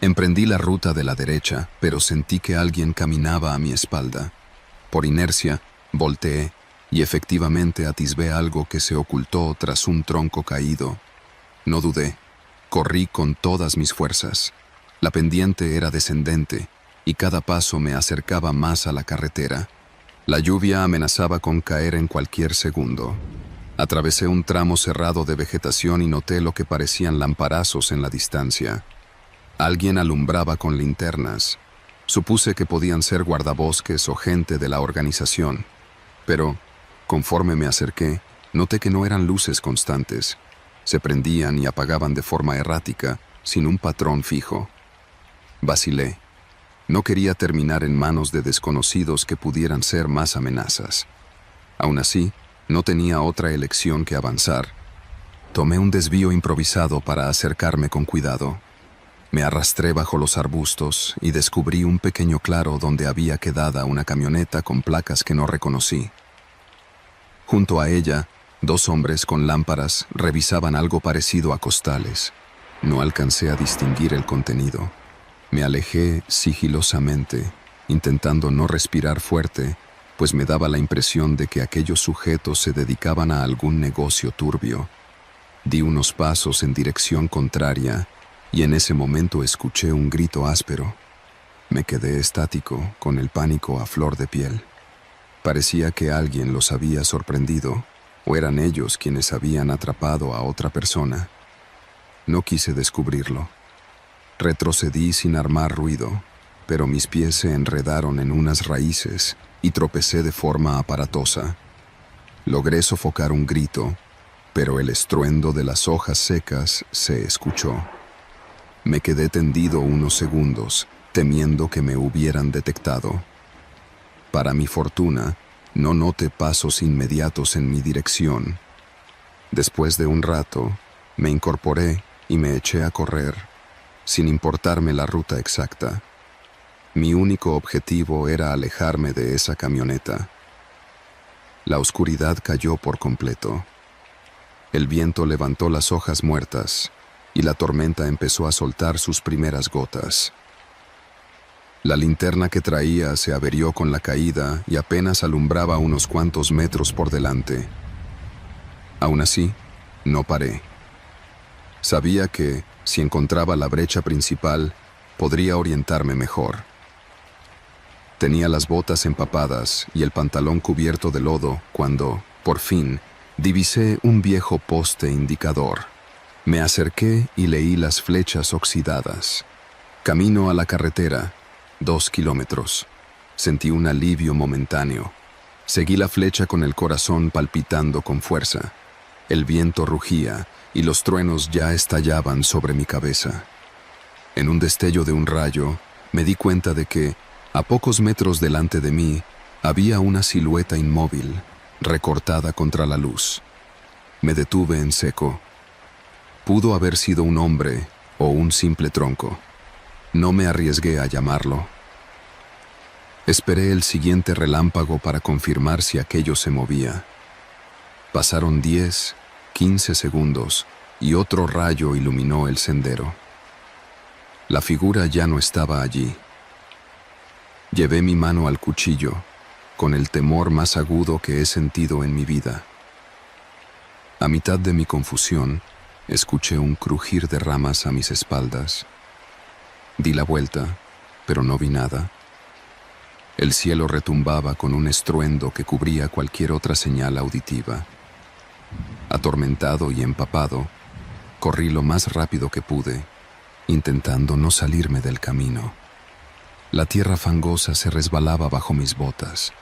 Emprendí la ruta de la derecha, pero sentí que alguien caminaba a mi espalda. Por inercia, volteé y efectivamente atisbé algo que se ocultó tras un tronco caído. No dudé. Corrí con todas mis fuerzas. La pendiente era descendente y cada paso me acercaba más a la carretera. La lluvia amenazaba con caer en cualquier segundo. Atravesé un tramo cerrado de vegetación y noté lo que parecían lamparazos en la distancia. Alguien alumbraba con linternas. Supuse que podían ser guardabosques o gente de la organización, pero, conforme me acerqué, noté que no eran luces constantes. Se prendían y apagaban de forma errática, sin un patrón fijo. Vacilé. No quería terminar en manos de desconocidos que pudieran ser más amenazas. Aún así, no tenía otra elección que avanzar. Tomé un desvío improvisado para acercarme con cuidado. Me arrastré bajo los arbustos y descubrí un pequeño claro donde había quedada una camioneta con placas que no reconocí. Junto a ella, 2 hombres con lámparas revisaban algo parecido a costales. No alcancé a distinguir el contenido. Me alejé sigilosamente, intentando no respirar fuerte, pues me daba la impresión de que aquellos sujetos se dedicaban a algún negocio turbio. Di unos pasos en dirección contraria y en ese momento escuché un grito áspero. Me quedé estático, con el pánico a flor de piel. Parecía que alguien los había sorprendido, o eran ellos quienes habían atrapado a otra persona. No quise descubrirlo. Retrocedí sin armar ruido, pero mis pies se enredaron en unas raíces y tropecé de forma aparatosa. Logré sofocar un grito, pero el estruendo de las hojas secas se escuchó. Me quedé tendido unos segundos, temiendo que me hubieran detectado. Para mi fortuna, no noté pasos inmediatos en mi dirección. Después de un rato, me incorporé y me eché a correr, sin importarme la ruta exacta. Mi único objetivo era alejarme de esa camioneta. La oscuridad cayó por completo. El viento levantó las hojas muertas y la tormenta empezó a soltar sus primeras gotas. La linterna que traía se averió con la caída y apenas alumbraba unos cuantos metros por delante. Aún así, no paré. Sabía que, si encontraba la brecha principal, podría orientarme mejor. Tenía las botas empapadas y el pantalón cubierto de lodo cuando, por fin, divisé un viejo poste indicador. Me acerqué y leí las flechas oxidadas. Camino a la carretera, 2 kilómetros. Sentí un alivio momentáneo. Seguí la flecha con el corazón palpitando con fuerza. El viento rugía y los truenos ya estallaban sobre mi cabeza. En un destello de un rayo, me di cuenta de que, a pocos metros delante de mí, había una silueta inmóvil, recortada contra la luz. Me detuve en seco. Pudo haber sido un hombre o un simple tronco. No me arriesgué a llamarlo. Esperé el siguiente relámpago para confirmar si aquello se movía. Pasaron 10, 15 segundos y otro rayo iluminó el sendero. La figura ya no estaba allí. Llevé mi mano al cuchillo, con el temor más agudo que he sentido en mi vida. A mitad de mi confusión, escuché un crujir de ramas a mis espaldas. Di la vuelta, pero no vi nada. El cielo retumbaba con un estruendo que cubría cualquier otra señal auditiva. Atormentado y empapado, corrí lo más rápido que pude, intentando no salirme del camino. La tierra fangosa se resbalaba bajo mis botas.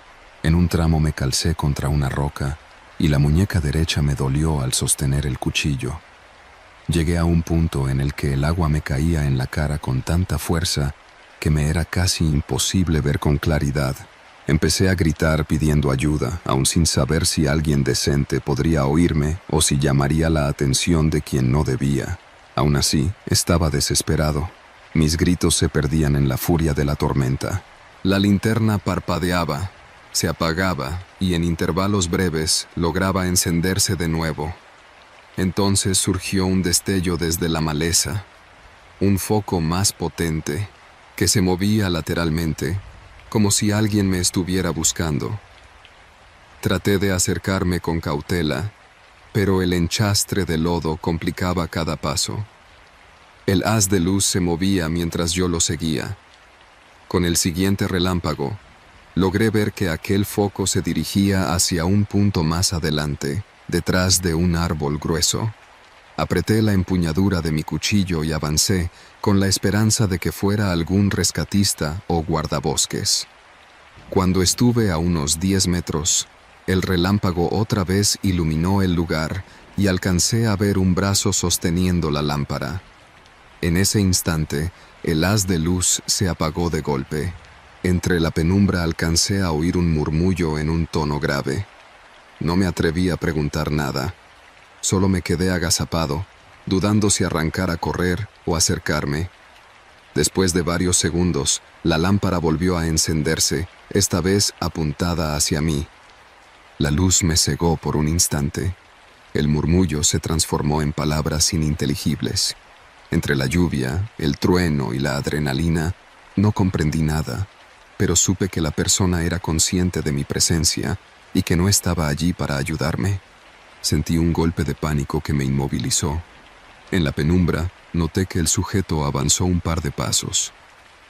En un tramo me calcé contra una roca y la muñeca derecha me dolió al sostener el cuchillo. Llegué a un punto en el que el agua me caía en la cara con tanta fuerza que me era casi imposible ver con claridad. Empecé a gritar pidiendo ayuda, aun sin saber si alguien decente podría oírme o si llamaría la atención de quien no debía. Aún así, estaba desesperado. Mis gritos se perdían en la furia de la tormenta. La linterna parpadeaba, se apagaba y en intervalos breves lograba encenderse de nuevo. Entonces surgió un destello desde la maleza, un foco más potente, que se movía lateralmente, como si alguien me estuviera buscando. Traté de acercarme con cautela, pero el enchastre de lodo complicaba cada paso. El haz de luz se movía mientras yo lo seguía. Con el siguiente relámpago, logré ver que aquel foco se dirigía hacia un punto más adelante, detrás de un árbol grueso. Apreté la empuñadura de mi cuchillo y avancé, con la esperanza de que fuera algún rescatista o guardabosques. Cuando estuve a unos 10 metros, el relámpago otra vez iluminó el lugar y alcancé a ver un brazo sosteniendo la lámpara. En ese instante, el haz de luz se apagó de golpe. Entre la penumbra alcancé a oír un murmullo en un tono grave. No me atreví a preguntar nada. Solo me quedé agazapado, dudando si arrancar a correr o acercarme. Después de varios segundos, la lámpara volvió a encenderse, esta vez apuntada hacia mí. La luz me cegó por un instante. El murmullo se transformó en palabras ininteligibles. Entre la lluvia, el trueno y la adrenalina, no comprendí nada, pero supe que la persona era consciente de mi presencia y que no estaba allí para ayudarme. Sentí un golpe de pánico que me inmovilizó. En la penumbra, noté que el sujeto avanzó un par de pasos.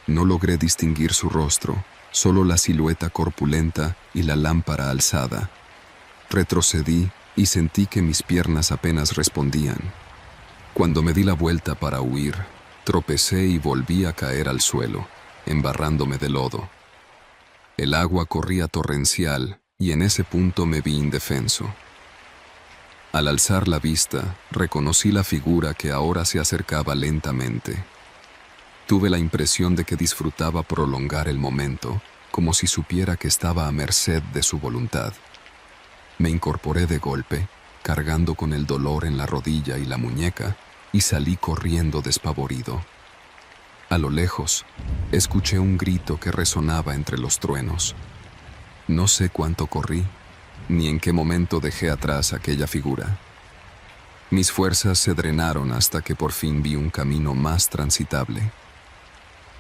No logré distinguir su rostro, solo la silueta corpulenta y la lámpara alzada. Retrocedí y sentí que mis piernas apenas respondían. Cuando me di la vuelta para huir, tropecé y volví a caer al suelo, embarrándome de lodo. El agua corría torrencial y en ese punto me vi indefenso. Al alzar la vista, reconocí la figura que ahora se acercaba lentamente. Tuve la impresión de que disfrutaba prolongar el momento, como si supiera que estaba a merced de su voluntad. Me incorporé de golpe, cargando con el dolor en la rodilla y la muñeca, y salí corriendo despavorido. A lo lejos, escuché un grito que resonaba entre los truenos. No sé cuánto corrí, ni en qué momento dejé atrás aquella figura. Mis fuerzas se drenaron hasta que por fin vi un camino más transitable.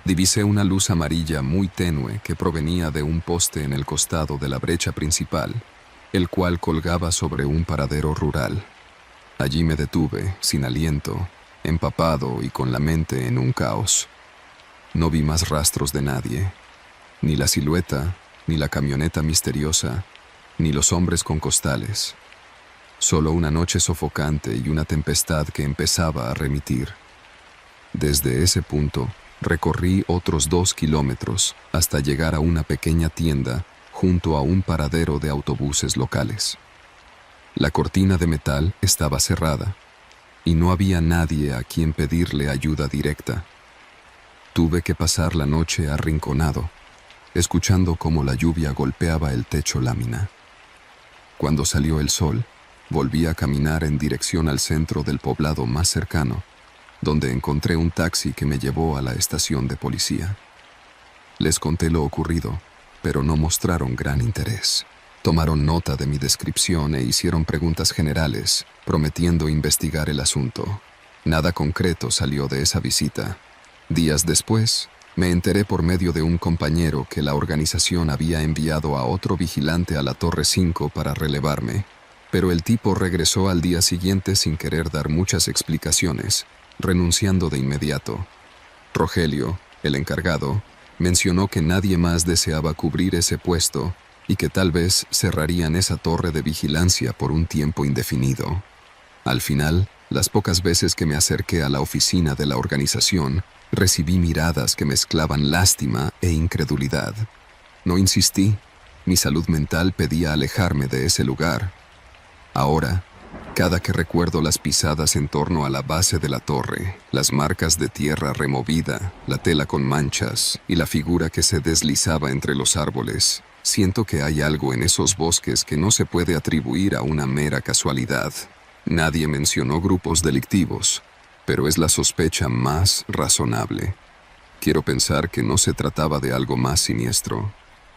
Divisé una luz amarilla muy tenue que provenía de un poste en el costado de la brecha principal, el cual colgaba sobre un paradero rural. Allí me detuve, sin aliento, empapado y con la mente en un caos. No vi más rastros de nadie, ni la silueta, ni la camioneta misteriosa, ni los hombres con costales. Solo una noche sofocante y una tempestad que empezaba a remitir. Desde ese punto, recorrí otros 2 kilómetros hasta llegar a una pequeña tienda junto a un paradero de autobuses locales. La cortina de metal estaba cerrada. y no había nadie a quien pedirle ayuda directa. Tuve que pasar la noche arrinconado, escuchando cómo la lluvia golpeaba el techo lámina. Cuando salió el sol, volví a caminar en dirección al centro del poblado más cercano, donde encontré un taxi que me llevó a la estación de policía. Les conté lo ocurrido, pero no mostraron gran interés. Tomaron nota de mi descripción e hicieron preguntas generales, prometiendo investigar el asunto. Nada concreto salió de esa visita. Días después, me enteré por medio de un compañero que la organización había enviado a otro vigilante a la Torre 5 para relevarme, pero el tipo regresó al día siguiente sin querer dar muchas explicaciones, renunciando de inmediato. Rogelio, el encargado, mencionó que nadie más deseaba cubrir ese puesto y que tal vez cerrarían esa torre de vigilancia por un tiempo indefinido. Al final, las pocas veces que me acerqué a la oficina de la organización, recibí miradas que mezclaban lástima e incredulidad. No insistí, mi salud mental pedía alejarme de ese lugar. Ahora, cada que recuerdo las pisadas en torno a la base de la torre, las marcas de tierra removida, la tela con manchas y la figura que se deslizaba entre los árboles, siento que hay algo en esos bosques que no se puede atribuir a una mera casualidad. Nadie mencionó grupos delictivos, pero es la sospecha más razonable. Quiero pensar que no se trataba de algo más siniestro.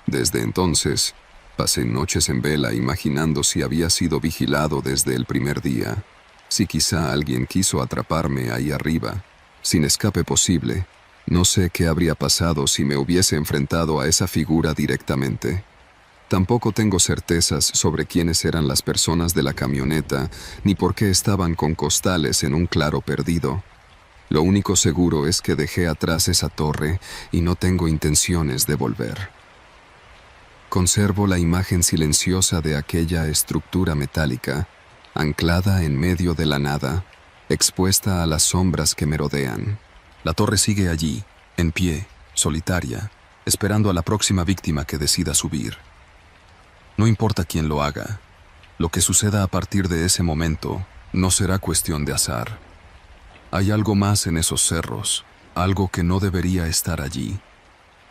Desde entonces, pasé noches en vela imaginando si había sido vigilado desde el primer día, si quizá alguien quiso atraparme ahí arriba, sin escape posible. No sé qué habría pasado si me hubiese enfrentado a esa figura directamente. Tampoco tengo certezas sobre quiénes eran las personas de la camioneta, ni por qué estaban con costales en un claro perdido. Lo único seguro es que dejé atrás esa torre y no tengo intenciones de volver. Conservo la imagen silenciosa de aquella estructura metálica, anclada en medio de la nada, expuesta a las sombras que me rodean. La torre sigue allí, en pie, solitaria, esperando a la próxima víctima que decida subir. No importa quién lo haga, lo que suceda a partir de ese momento no será cuestión de azar. Hay algo más en esos cerros, algo que no debería estar allí,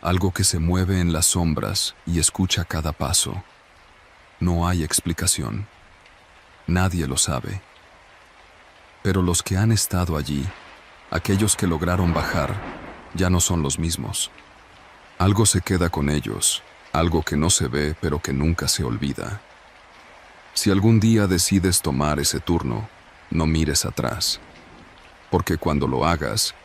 algo que se mueve en las sombras y escucha cada paso. No hay explicación. Nadie lo sabe. Pero los que han estado allí, aquellos que lograron bajar, ya no son los mismos. Algo se queda con ellos, algo que no se ve pero que nunca se olvida. Si algún día decides tomar ese turno, no mires atrás, porque cuando lo hagas,